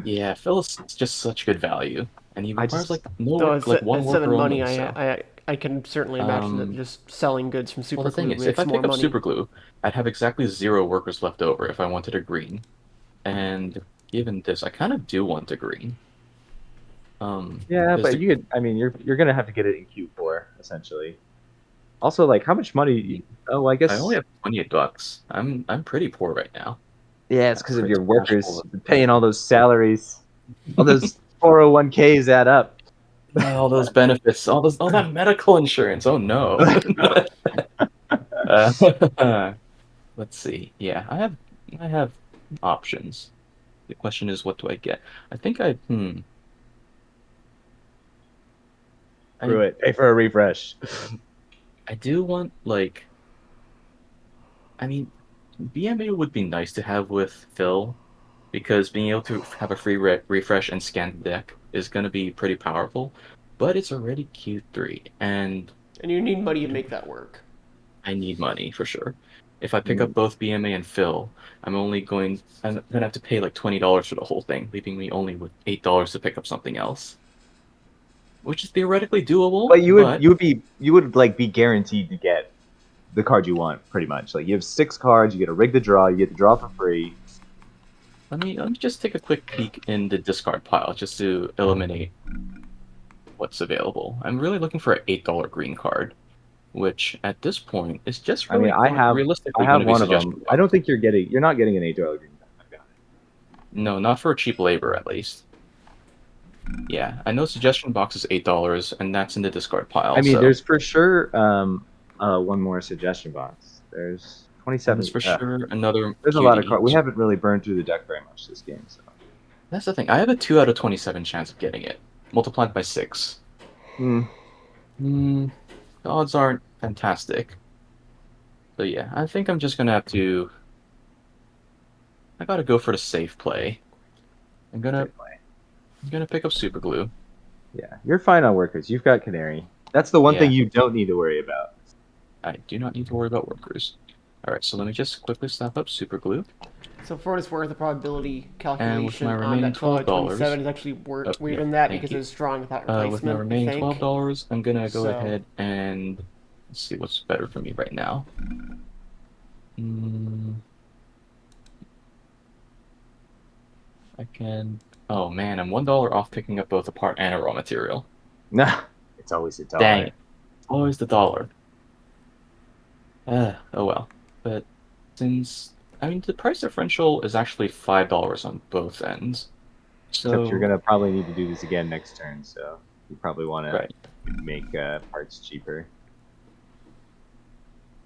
yeah, Phil is just such good value, and he I requires just like no Though work, like one at seven worker money, only. So. I can certainly imagine that Um, just selling goods from Well, Super the thing Glue is, if I makes more pick up money. super glue, I'd have exactly 0 workers left over if I wanted a green. And given this, I kind of do want a green. yeah, Because but the you could. I mean, you're gonna have to get it in Q4 essentially. Also, like, how much money? Oh, I I only guess. have 28 bucks. I'm pretty poor right now. Yeah, it's I'm because of pretty your cash workers poor. paying all those salaries. All those 401ks add up. All those benefits, all that medical insurance. Oh no. Uh, let's see. Yeah, I have options. The question is, what do I get? I think Screw I it. Pay for a refresh. I do want like I mean, BMA would be nice to have with Phil because being able to have a free refresh and scan the deck is going to be pretty powerful. But it's already Q3, and And you need money to you know, make that work. I need money for sure. If I pick up both BMA and fill, I'm gonna have to pay like $20 for the whole thing, leaving me only with $8 to pick up something else, which is theoretically doable, But but you would like be guaranteed to get the card you want, pretty much. Like you have 6 cards, you get to rig the draw, you get the draw for free. let me just take a quick peek in the discard pile just to eliminate what's available. I'm really looking for an $8 green card, which at this point is just I mean, really I realistically going have to be one of suggestion them. I box. don't think you're not getting an $8 green card. I've got it. No, not for cheap labor at least. Yeah, I know suggestion box is $8, and that's in the discard I pile. mean, So, there's for sure one more suggestion box. There's and there's 27. for sure another There's a lot of cutie. cards. We haven't really burned through the deck very much this game, so. That's the thing. I have a 2 out of 27 chance of getting it, multiplied by 6. Hmm. Hmm, the odds aren't fantastic. So yeah, I think I'm just gonna have to. I gotta go for the safe play. I'm gonna Safe play. I'm gonna pick up super glue. Yeah, you're fine on workers. You've got Canary. That's the one thing Yeah, you don't need to worry about. I do not need to worry about workers. All right, so let me just quickly snap up super glue, So for what it's worth, the probability and with my calculation on remaining that 12 out of $12, 27 is actually oh weirder yeah, than that thank because you. it's drawing without With my replacement, I remaining think. $12, I'm gonna go So ahead and let's see what's better for me right now. Mm, I can. Oh man, I'm $1 off picking up both a part and a raw material. Nah, it's always a Dang dollar. it! Always the dollar. Oh well. But since I mean the price differential is actually $5 on both ends, Except you're so gonna probably need to do this again next turn, so you probably want to right. make parts cheaper.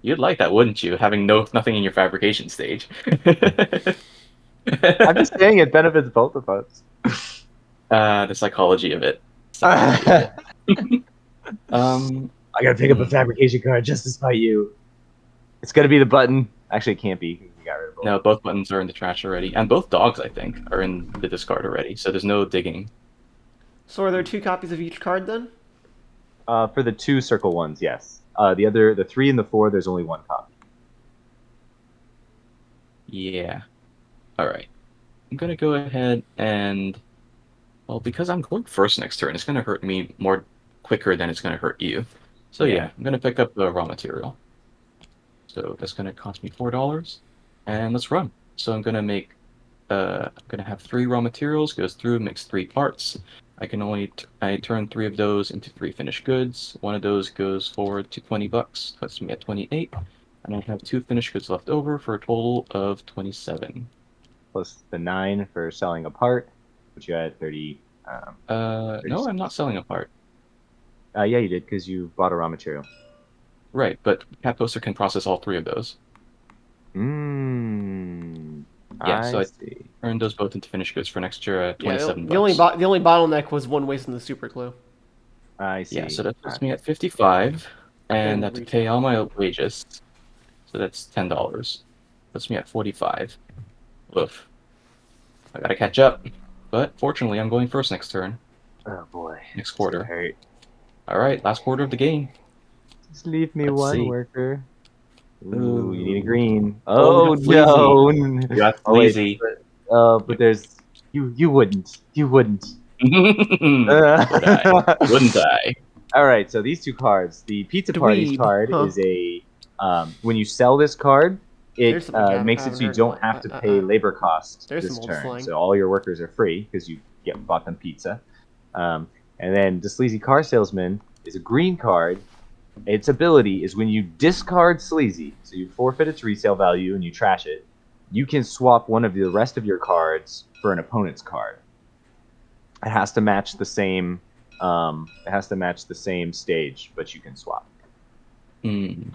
You'd like that, wouldn't you? Having nothing in your fabrication stage. I'm just saying it benefits both of us. The psychology of it. Psychology of I it. Um, gotta pick up a hmm. fabrication card just to spite you. It's gonna be the button. Actually, it can't be because we got rid of both. No, both buttons are in the trash already, and both dogs, I think, are in the discard already. So there's no digging. so are there 2 copies of each card then? For the 2 circle ones, yes. The 3 and the 4, there's only 1 copy. Yeah. All right. I'm gonna go ahead and well, because I'm going first next turn, it's gonna hurt me more quicker than it's gonna hurt you. So Yeah. yeah, I'm gonna pick up the raw material. So that's gonna cost me $4, and let's run. So I'm gonna have 3 raw materials, goes through, makes 3 parts. I turn 3 of those into 3 finished goods. One of those goes forward to $20, puts me at 28, and I have 2 finished goods left over for a total of 27. Plus the 9 for selling a part, which you had 30. No, I'm not 36. selling a part. Yeah, you did because you bought a raw material. Right, but Cat Poster can process all 3 of those. Mmm. Yeah, so I I see. turned those both into finished goods for next year at Yeah, 27 the only bucks. the only bottleneck was one waste in the super glue. I Yeah, so see. that puts me at 55, and I And have to pay retail. all my wages. So that's $10. Puts me at 45. Oof. I gotta catch up. But fortunately, I'm going first next turn, Oh boy, next it's gonna quarter. hurt. All right, last quarter of the game. Just leave me Let's one see. worker. Ooh, you need a Ooh. green. Oh, we Oh got Sleazy. no. We got Oh wait, Sleazy. but there's you wouldn't. You wouldn't. Would I? Wouldn't I? All right, so these 2 cards. The Pizza Parties Dweeb, card huh? is when you sell this card, There's it some makes it so you don't have to pay labor cost There's some this old turn. slang. So all your workers are free because you bought them pizza. And then the Sleazy Car Salesman is a green card. Its ability is when you discard Sleazy, so you forfeit its resale value and you trash it, you can swap one of the rest of your cards for an opponent's card. It has to match the same. It has to match the same stage, but you can swap. Hmm.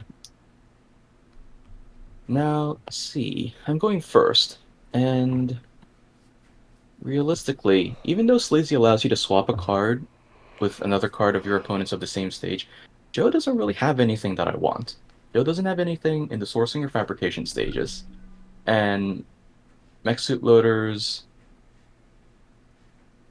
Now, let's see. I'm going first, and realistically, even though Sleazy allows you to swap a card with another card of your opponents of the same stage, Joe doesn't really have anything that I want. Joe doesn't have anything in the sourcing or fabrication stages, and mech suit loaders.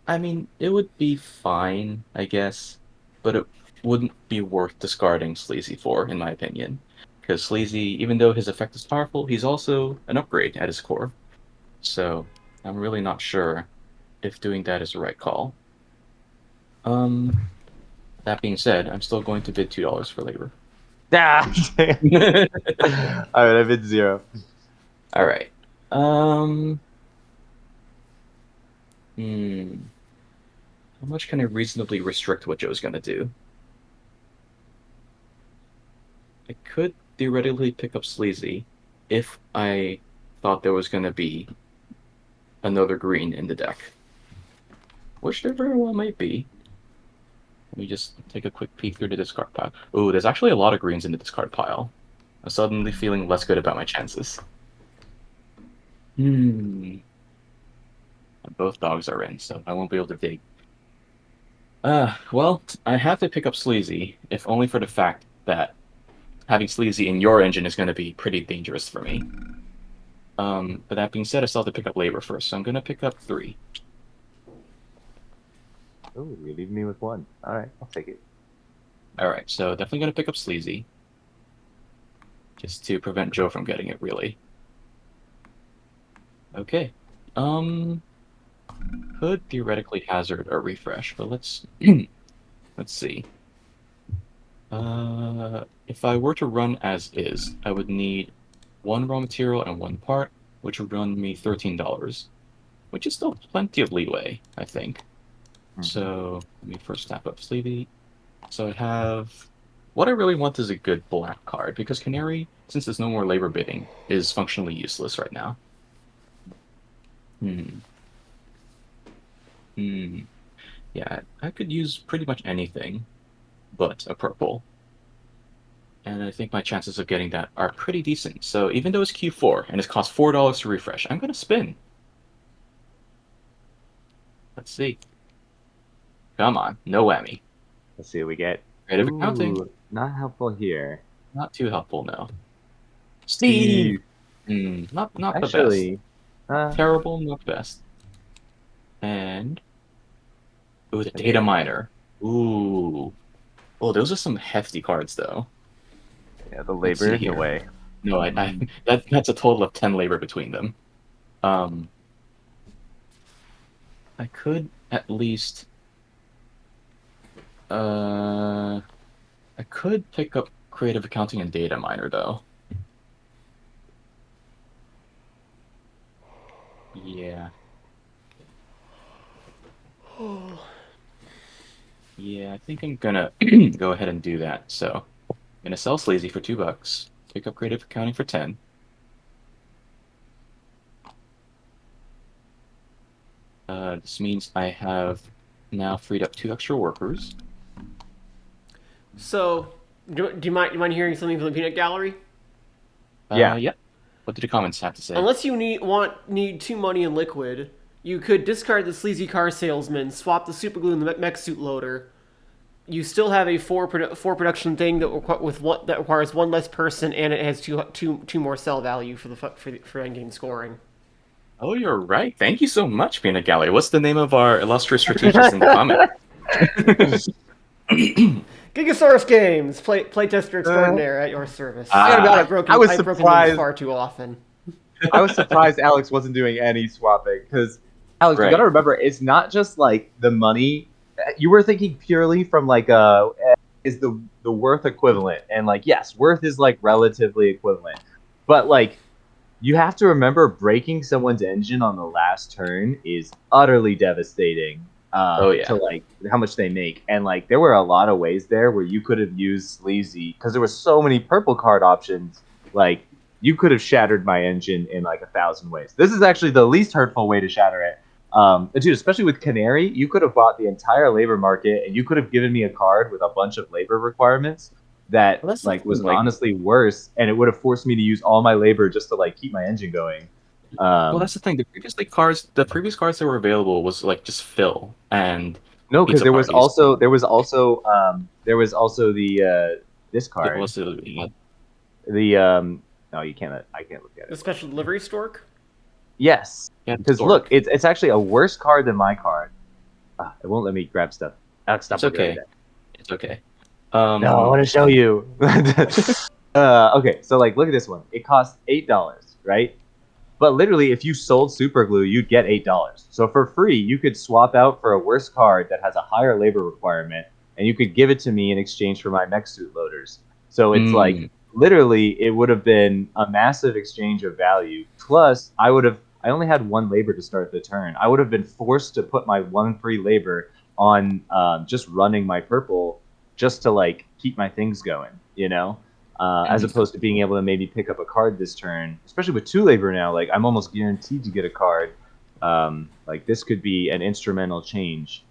I mean, it would be fine, I guess, but it wouldn't be worth discarding Sleazy for, in my opinion. because Sleazy, even though his effect is powerful, he's also an upgrade at his core. So I'm really not sure if doing that is the right call. That being said, I'm still going to bid $2 for labor. Ah, all right, I bid 0. All right. Hmm. How much can I reasonably restrict what Joe's gonna do? I could theoretically pick up Sleazy if I thought there was gonna be another green in the deck, which there very well might be. Let me just take a quick peek through the discard pile. Ooh, there's actually a lot of greens in the discard pile. I'm suddenly feeling less good about my chances. Hmm. Both dogs are in, so I won't be able to dig. Well, I have to pick up Sleazy, if only for the fact that having Sleazy in your engine is going to be pretty dangerous for me. But that being said, I still have to pick up Labor first, so I'm going to pick up 3. Oh, you're leaving me with 1. All right, I'll take it. Alright, so definitely going to pick up Sleazy. Just to prevent Joe from getting it, really. Okay. Could theoretically hazard a refresh, but let's let's see. If I were to run as is, I would need 1 raw material and 1 part, which would run me $13, which is still plenty of leeway, I think. So let me first tap up Sleevey. So I have what I really want is a good black card because Canary, since there's no more labor bidding, is functionally useless right now. Hmm. Hmm. Yeah, I could use pretty much anything but a purple. And I think my chances of getting that are pretty decent. So even though it's Q4 and it's cost $4 to refresh, I'm gonna spin. Let's see. Come on, no whammy. Let's see what we get. Creative accounting. Ooh, not helpful here. Not too helpful, no. Steve. Steve! Not the best. Actually, Not terrible, not the best. And ooh, the data miner. Ooh. Oh, those are some hefty cards though. yeah, the Let's see labor, no here. way. No, that's a total of 10 labor between them. I could at least I could pick up creative accounting and data miner though. Yeah. Yeah, I think I'm gonna go ahead and do that. So I'm gonna sell Sleazy for $2, pick up creative accounting for 10. This means I have now freed up 2 extra workers. So, do you mind hearing something from the peanut gallery? Yeah. Yep. What did the comments have to say? Unless you need 2 money in liquid, you could discard the sleazy car salesman, swap the super glue in the mech suit loader. You still have a 4 production thing that that requires 1 less person, and it has two more sell value for endgame scoring. Oh, you're right. Thank you so much, Peanut Gallery. What's the name of our illustrious strategist in the comments? GigaSaurus Games, playtester extraordinaire at your service. I gotta be honest, I've I was broken them surprised. far too often. I was surprised Alex wasn't doing any swapping because Alex, you Right. gotta remember, it's not just like the money. You were thinking purely from like is the worth equivalent, and like yes, worth is like relatively equivalent, but like you have to remember breaking someone's engine on the last turn is utterly devastating. Oh, yeah. To like how much they make, and like there were a lot of ways there where you could have used Sleazy because there were so many purple card options. Like you could have shattered my engine in like 1,000 ways. This is actually the least hurtful way to shatter it. Dude, especially with Canary, you could have bought the entire labor market, and you could have given me a card with a bunch of labor requirements that Well, that's the like was thing, like, honestly worse, and it would have forced me to use all my labor just to like keep my engine going. well, that's the thing. The previous cards that were available was like just fill and No, because pizza there was parties. also the this Yeah, card. what's the The no, you can't. I can't look at The it. special delivery stork. Yes, yeah, because look, it's actually a worse card than my card. It won't let me grab stuff. Alex, stop It's looking okay. at that. It's okay. No, I want to show you. Okay, so like, look at this one. It costs $8, right? But literally, if you sold super glue, you'd get $8. So for free, you could swap out for a worse card that has a higher labor requirement, and you could give it to me in exchange for my mech suit loaders. So it's like Mm. literally, it would have been a massive exchange of value. Plus, I only had one labor to start the turn. I would have been forced to put my one free labor on just running my purple just to like keep my things going, you know? As Mm. opposed to being able to maybe pick up a card this turn, especially with two labor now. Like I'm almost guaranteed to get a card. Like this could be an instrumental change.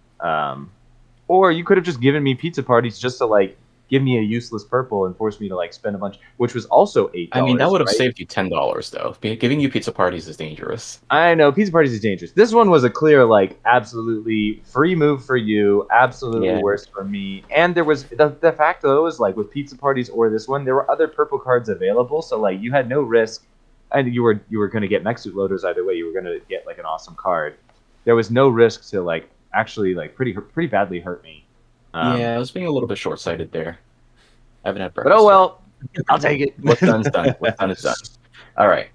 Or you could have just given me pizza parties just to like give me a useless purple and force me to like spend a bunch, which was also eight I mean, that dollars, would have right? saved you $10 though. Giving you pizza parties is dangerous. I know pizza parties is dangerous. This one was a clear, like, absolutely free move for you, absolutely Yeah. worse for me. And there was the fact though is like with pizza parties or this one, there were other purple cards available, so like you had no risk, and you were going to get mech suit loaders either way. You were going to get like an awesome card. There was no risk to like actually like pretty badly hurt me. Yeah, I was being a little bit short-sighted there. I haven't had But oh breakfast yet. well, I'll take What's done is done. it. What's done is done. All right.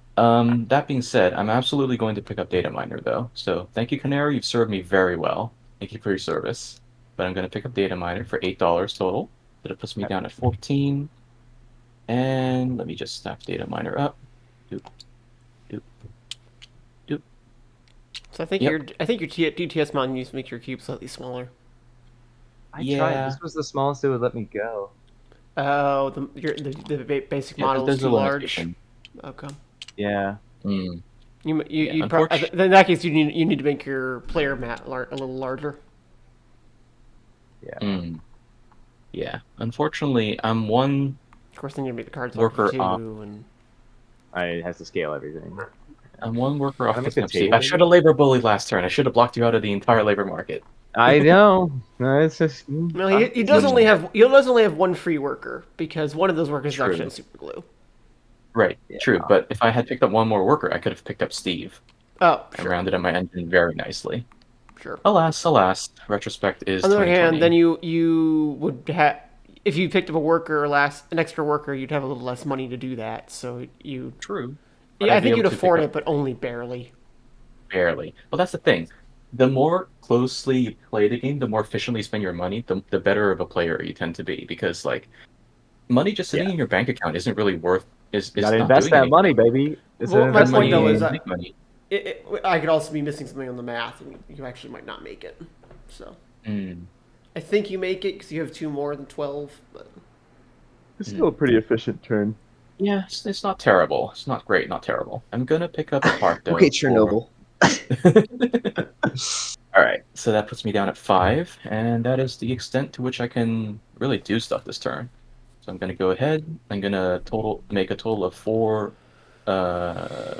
That being said, I'm absolutely going to pick up Data Miner though. So thank you, Canary. You've served me very well. Thank you for your service. But I'm going to pick up Data Miner for $8 total. That puts me down at 14. And let me just stack Data Miner up. Doop, doop, doop. So I think Yep. your DTS mod needs to make your cube slightly smaller. I tried. Yeah. This was the smallest it would let me go. Oh, the basic Yeah, model is there's a too large. limitation. Okay. Yeah. Mm. Yeah, You'd unfortunately. in that case you need to make your player mat a little larger. Yeah. Mm. Yeah. Unfortunately, I'm one Of course, then you make the cards larger worker off. too, and It has to scale everything. I'm one worker Can I off make picking the up Steve. table I should bigger? have labor bullied last turn. I should have blocked you out of the entire labor market. I know. No, it's just no, it's just- he does only have one free worker because one of those workers is actually True. on super glue. Right. yeah. True. But if I had picked up one more worker, I could have picked up Steve Oh, and sure, rounded up my engine very nicely. sure. Alas, alas, retrospect is On the other hand, 2020. then you would have if you picked up an extra worker, you'd have a little less money to do that. So True. But yeah, I I'd be think able you'd to pick afford up it, but only barely. barely. Well, that's the thing. The more closely you play the game, the more efficiently you spend your money, the better of a player you tend to be. Because like money just sitting Yeah. in your bank account isn't really worth You is gotta not invest doing that anything. money, baby. It's an Well, my Spend point investment money though is and game. that make money. I could also be missing something on the math, and you actually might not make it. So Mm, I think you make it because you have two more than 12. But It's still a mm. pretty efficient turn. Yeah, it's not terrible. It's not great, not terrible. I'm gonna pick up a part Okay, though for. Chernobyl. All right, so that puts me down at 5, and that is the extent to which I can really do stuff this turn. So I'm gonna go ahead. I'm gonna make a total of 4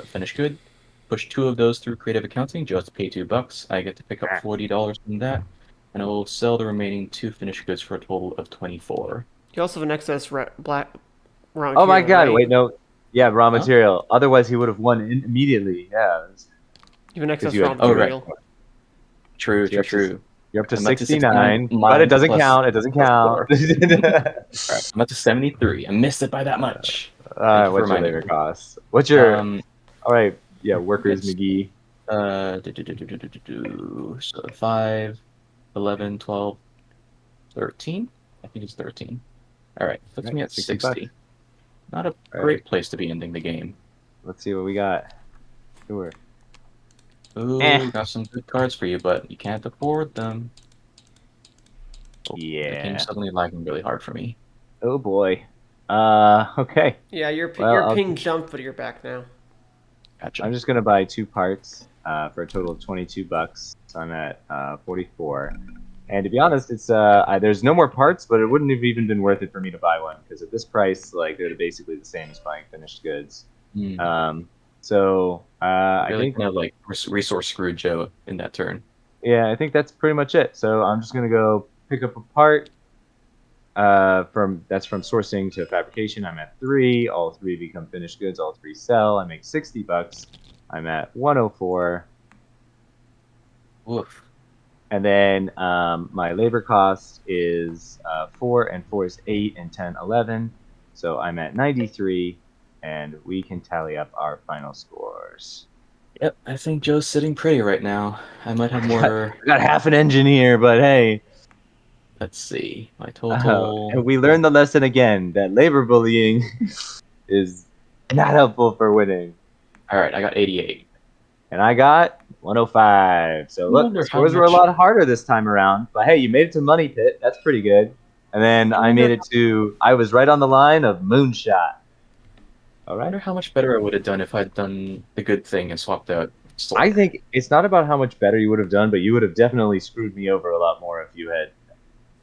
finished good. Push 2 of those through creative accounting. Just pay $2. I get to pick up $40 from that, and I will sell the remaining 2 finished goods for a total of 24. you also have an excess black raw Oh my material, god! right? Wait, no. Yeah, raw Huh? material. Otherwise, he would have won immediately. Yeah, You have an because excess you raw had Oh, two right. material. True, So you're true, up to true. you're up to I'm up to 69 69, but it mine doesn't plus count. It doesn't plus count. 4. All right, I'm up to 73. I missed it by that much. Thank you for What's your reminding labor me. costs? What's your Um, all right? Yeah, workers it's McGee. So 5, 11, 12, 13. I think it's 13. All right, puts Right, me at 60 bucks. 60. Not a All right, great place to be ending the game. let's see what we got. Sure. Ooh, got some good cards for you, but you can't afford them. Oh, the game's Yeah. suddenly lagging really hard for me. Oh boy. Okay. Yeah, Well, your ping jumped, but you're back now. Gotcha. I'm just gonna buy 2 parts for a total of 22 bucks. So I'm at 44. And to be honest, it's there's no more parts, but it wouldn't have even been worth it for me to buy one because at this price, like they're basically the same as buying finished goods. Mm. So I Really think kind of like resource screwed Joe in that turn. yeah, I think that's pretty much it. So I'm just gonna go pick up a part. From sourcing to fabrication. I'm at 3. All 3 become finished goods. All 3 sell. I make 60 bucks. I'm at 104. Oof. And then my labor cost is 4, and 4 is 8, and 10, 11. So I'm at 93, and we can tally up our final scores. Yep, I think Joe's sitting pretty right now. I might have more. I got half an engine here, but hey. Let's see. My total. And we learned the lesson again that labor bullying is not helpful for winning. All right, I got 88. And I got 105. So I look, wonder the how scores were a much. lot harder this time around. But hey, you made it to Money Pit. That's pretty good. And then I I made wonder. it to, I was right on the line of Moonshot. All I right. wonder how much better I would have done if I'd done the good thing and swapped out I Sword. think it's not about how much better you would have done, but you would have definitely screwed me over a lot more if you had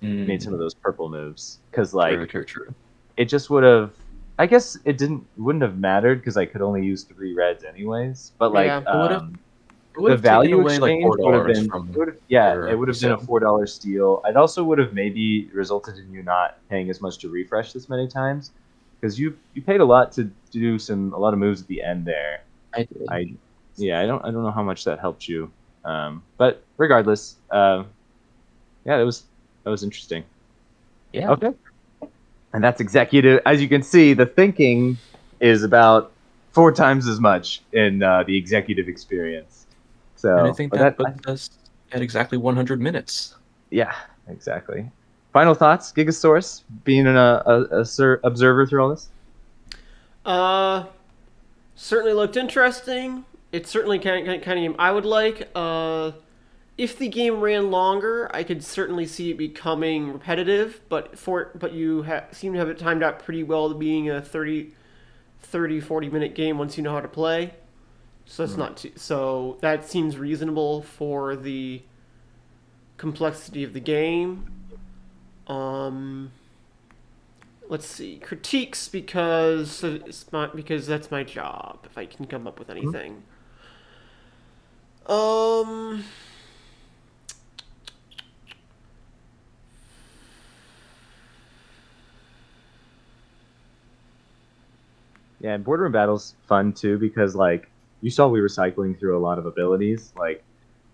made some of those purple moves. Because, like, True. it just would have. I guess wouldn't have mattered because I could only use 3 reds anyways. But like, Yeah. It would the have taken value away like exchange would have $4 been. from It your would have been a resale. $4 steal. It also would have maybe resulted in you not paying as much to refresh this many times, because you paid a lot to do a lot of moves at the end there. I did. I don't know how much that helped you. But regardless, that was interesting. Yeah. Okay. And that's executive. As you can see, the thinking is about 4 times as much in the executive experience. So, And I think but that puts us at exactly 100 minutes. yeah, exactly. Final thoughts, GigaSaurus, being an observer through all this. Uh, certainly looked interesting. It's certainly kind of game I would like. If the game ran longer, I could certainly see it becoming repetitive. But you seem to have it timed out pretty well to being a 40 minute game once you know how to play. So it's not too, so that seems reasonable for the complexity of the game. Um, let's see, critiques because that's my job. If I can come up with anything. Um, Yeah, and Borderland Battle's fun too because like you saw we were cycling through a lot of abilities. Like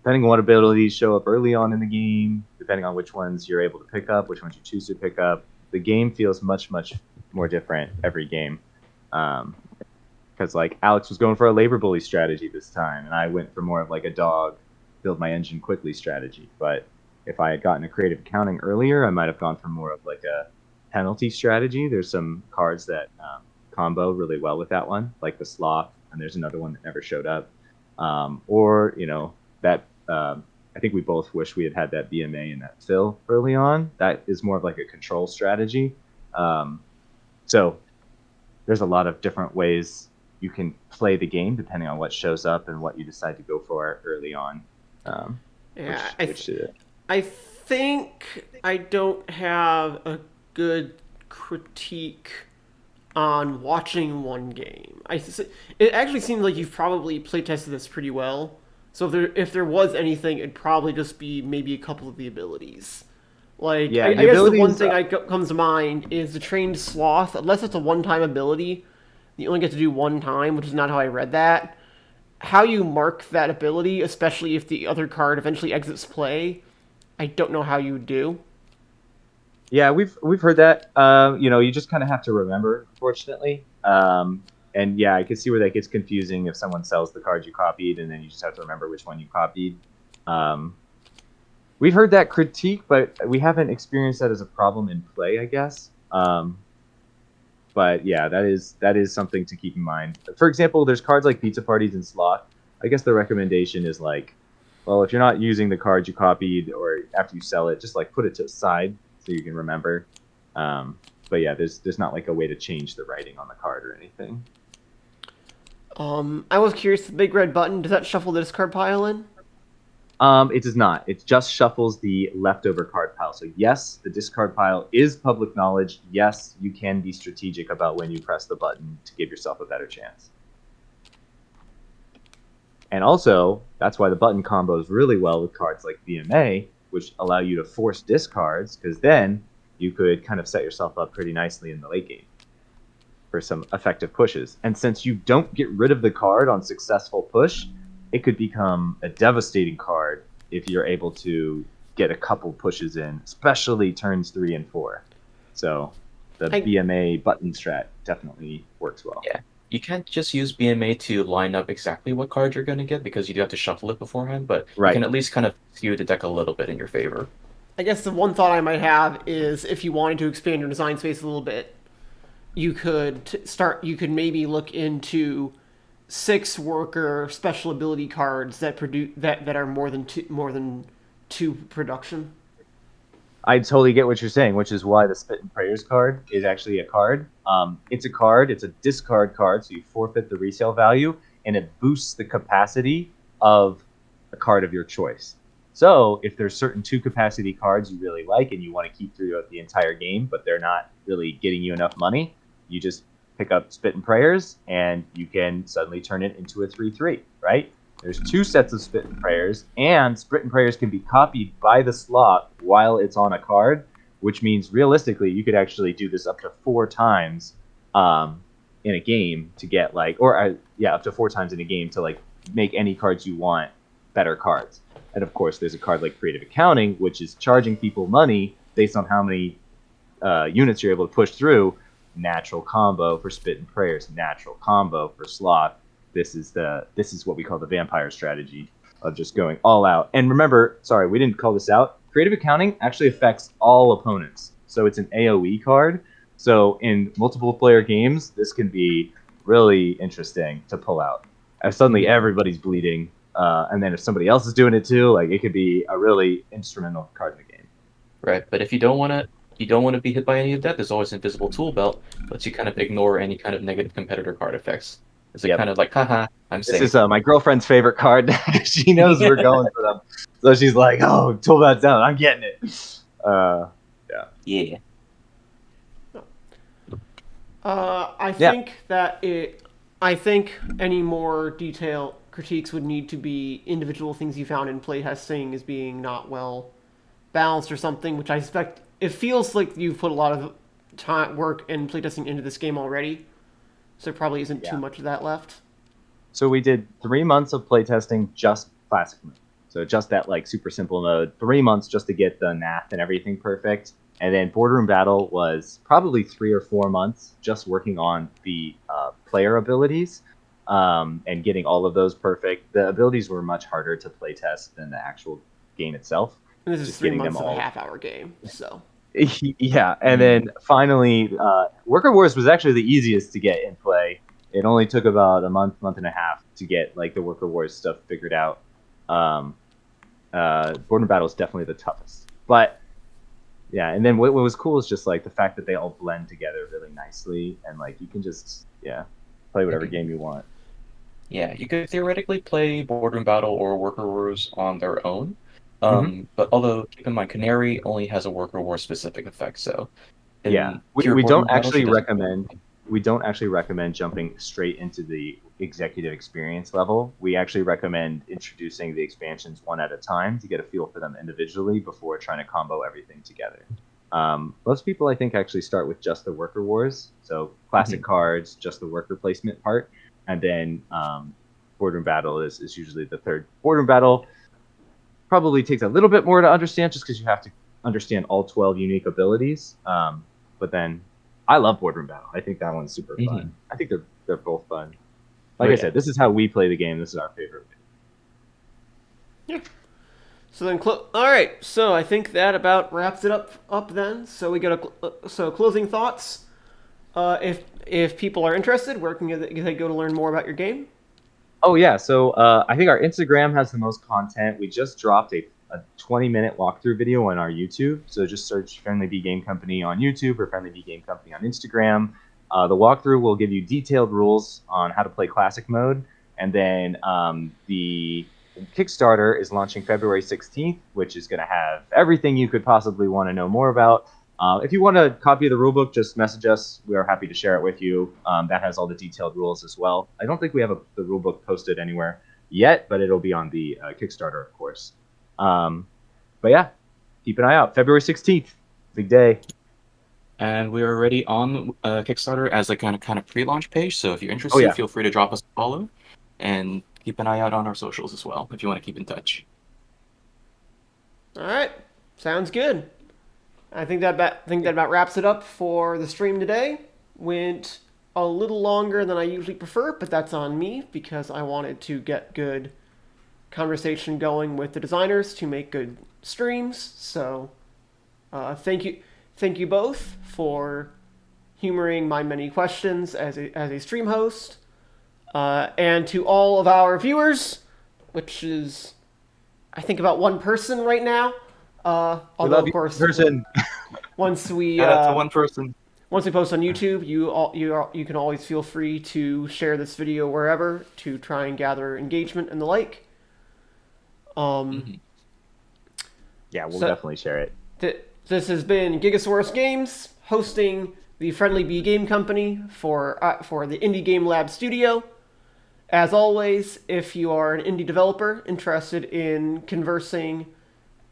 depending on what abilities show up early on in the game, depending on which ones you're able to pick up, which ones you choose to pick up, the game feels much more different every game. Because like Alex was going for a labor bully strategy this time, and I went for more of like a dog build my engine quickly strategy. But if I had gotten a creative accounting earlier, I might have gone for more of like a penalty strategy. There's some cards that combo really well with that one, like the sloth, and there's another one that never showed up. Or that I think we both wish we had that BMA and that fill early on. That is more of like a control strategy. So there's a lot of different ways you can play the game depending on what shows up and what you decide to go for early on. yeah, Which I think I don't have a good critique on watching one game. It actually seems like you've probably playtested this pretty well. So if there was anything, it'd probably just be maybe a couple of the abilities. Like yeah, I the guess the one abilities. thing comes to mind is the trained sloth. Unless it's a one-time ability, you only get to do one time, which is not how I read that. How you mark that ability, especially if the other card eventually exits play, I don't know how you would do. Yeah, we've heard that. You just kind of have to remember, unfortunately. And yeah, I can see where that gets confusing if someone sells the card you copied, and then you just have to remember which one you copied. Um, we've heard that critique, but we haven't experienced that as a problem in play, I guess. But yeah, that is something to keep in mind. For example, there's cards like pizza parties and sloth. I guess the recommendation is like, well, if you're not using the card you copied or after you sell it, just like put it to the side so you can remember. But yeah, there's not like a way to change the writing on the card or anything. I was curious. The big red button, does that shuffle the discard pile in? It does not. It just shuffles the leftover card pile. So yes, the discard pile is public knowledge. Yes, you can be strategic about when you press the button to give yourself a better chance. And also, that's why the button combos really well with cards like VMA, which allow you to force discards, because then you could kind of set yourself up pretty nicely in the late game for some effective pushes. And since you don't get rid of the card on successful push, it could become a devastating card if you're able to get a couple pushes in, especially turns 3 and 4. So the I BMA button strat definitely works well. Yeah. You can't just use BMA to line up exactly what card you're going to get because you do have to shuffle it beforehand, but you can Right. at least kind of skew the deck a little bit in your favor. I guess the one thought I might have is if you wanted to expand your design space a little bit, you could start. You could maybe look into 6 worker special ability cards that produce that are more than two production. I totally get what you're saying, which is why the Spit and Prayers card is actually a card. It's a card. It's a discard card, so you forfeit the resale value, and it boosts the capacity of a card of your choice. So if there's certain 2 capacity cards you really like and you want to keep throughout the entire game, but they're not really getting you enough money, you just pick up Spit and Prayers, and you can suddenly turn it into a 3/3, right? There's 2 sets of Spit and Prayers, and Spit and Prayers can be copied by the slot while it's on a card, which means realistically you could actually do this up to 4 times in a game to get up to 4 times in a game to make any cards you want better cards. And of course, there's a card like Creative Accounting, which is charging people money based on how many units you're able to push through. Natural combo for Spit and Prayers, natural combo for Sloth. This is what we call the vampire strategy of just going all out. And remember, sorry, we didn't call this out. Creative Accounting actually affects all opponents. So it's an AoE card. So in multiple player games, this can be really interesting to pull out. If suddenly everybody's bleeding, and then if somebody else is doing it too, it could be a really instrumental card in the game. Right, but if you don't want to be hit by any of that, there's always Invisible Tool Belt, lets you kind of ignore any kind of negative competitor card effects. It's Yep. kind of like, haha, I'm This safe. is my girlfriend's favorite card. She knows we're going for them, so she's like, "Oh, tool belt's down. I'm getting it." Yeah. I Yeah. think that it. I think any more detailed critiques would need to be individual things you found in playtesting as being not well balanced or something, which I suspect it feels like you've put a lot of time, work, and playtesting into this game already. So there probably isn't too Yeah. much of that left. So we did 3 months of playtesting just classic mode. So just that super simple mode. 3 months just to get the math and everything perfect. And then Boardroom Battle was probably 3 or 4 months just working on the player abilities and getting all of those perfect. The abilities were much harder to playtest than the actual game itself. And this is Just three getting them months of a all. half-hour game, so Yeah, and then finally, Worker Wars was actually the easiest to get in play. It only took about a month and a half to get the Worker Wars stuff figured out. Border Battle is definitely the toughest, but yeah. And then what was cool is just the fact that they all blend together really nicely, and you can just play whatever game you want. Yeah, you could theoretically play Boardroom Battle or Worker Wars on their own. Mm-hmm. But although, keep in mind, Canary only has a Worker War specific effect, so Yeah, in pure we don't Boardroom Battle, she actually doesn't. recommend jumping straight into the executive experience level. We actually recommend introducing the expansions one at a time to get a feel for them individually before trying to combo everything together. Most people, I think, actually start with just the Worker Wars, so classic cards, just the worker placement part, and then Boardroom Battle is usually the third. Boardroom Battle probably takes a little bit more to understand just because you have to understand all 12 unique abilities. But then I love Boardroom Battle. I think that one's super fun. I think they're both fun. Like I said, this is how we play the game. This is our favorite. yeah. So then, all right. So I think that about wraps it up then. So we got so closing thoughts. If people are interested, where can they go to learn more about your game? Oh yeah, so I think our Instagram has the most content. We just dropped a 20-minute walkthrough video on our YouTube. So just search Friendly Bee Game Company on YouTube or Friendly Bee Game Company on Instagram. The walkthrough will give you detailed rules on how to play classic mode, and then the Kickstarter is launching February 16th, which is going to have everything you could possibly want to know more about. If you want a copy of the rulebook, just message us. We are happy to share it with you. That has all the detailed rules as well. I don't think we have the rulebook posted anywhere yet, but it'll be on the Kickstarter, of course. But yeah, keep an eye out. February 16th, big day. And we're already on Kickstarter as a kind of pre-launch page. So if you're interested, feel free to drop us a follow, and keep an eye out on our socials as well if you want to keep in touch. All right. Sounds good. I think that about wraps it up for the stream today. Went a little longer than I usually prefer, but that's on me because I wanted to get good conversation going with the designers to make good streams. So, thank you both for humoring my many questions as a stream host, and to all of our viewers, which is I think about one person right now. Although love of you, course, person. once we Shout out to one person. once we post on YouTube, you can always feel free to share this video wherever to try and gather engagement and the like. Yeah, we'll So- definitely share it. This has been GigaSaurus Games hosting the Friendly Bee Game Company for the Indie Game Lab Studio. As always, if you are an indie developer interested in conversing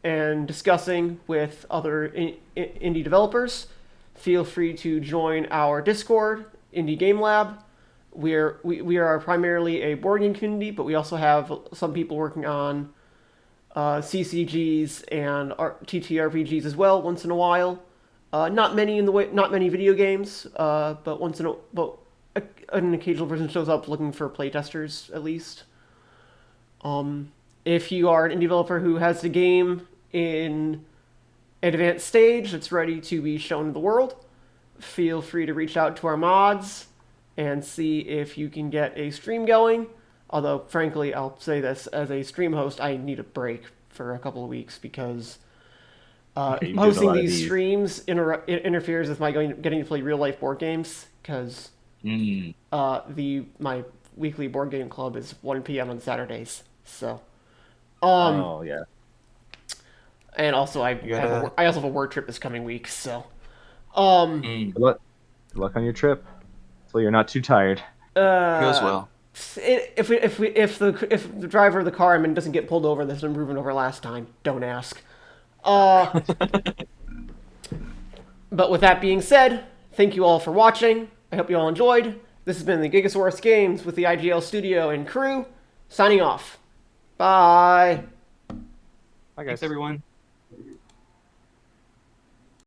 and discussing with other indie developers, feel free to join our Discord, Indie Game Lab. We are primarily a board game community, but we also have some people working on CCGs and TTRPGs as well. Once in a while, not many video games, but an occasional person shows up looking for playtesters at least. If you are an indie developer who has a game in an advanced stage that's ready to be shown to the world, feel free to reach out to our mods and see if you can get a stream going. Although, frankly, I'll say this, as a stream host, I need a break for a couple of weeks because you've done a hosting lot of these these. streams it interferes with my getting to play real-life board games because my weekly board game club is 1 p.m. on Saturdays. So, Oh yeah. and also I gotta- I also have a work trip this coming week. So, Good luck. Good luck on your trip. So you're not too tired. Goes well. If the driver of the car I'm in doesn't get pulled over, that's been proven over last time. Don't ask. But with that being said, thank you all for watching. I hope you all enjoyed. This has been the GigaSaurus Games with the IGL studio and crew, signing off. Bye. Bye, guys. Thanks, everyone.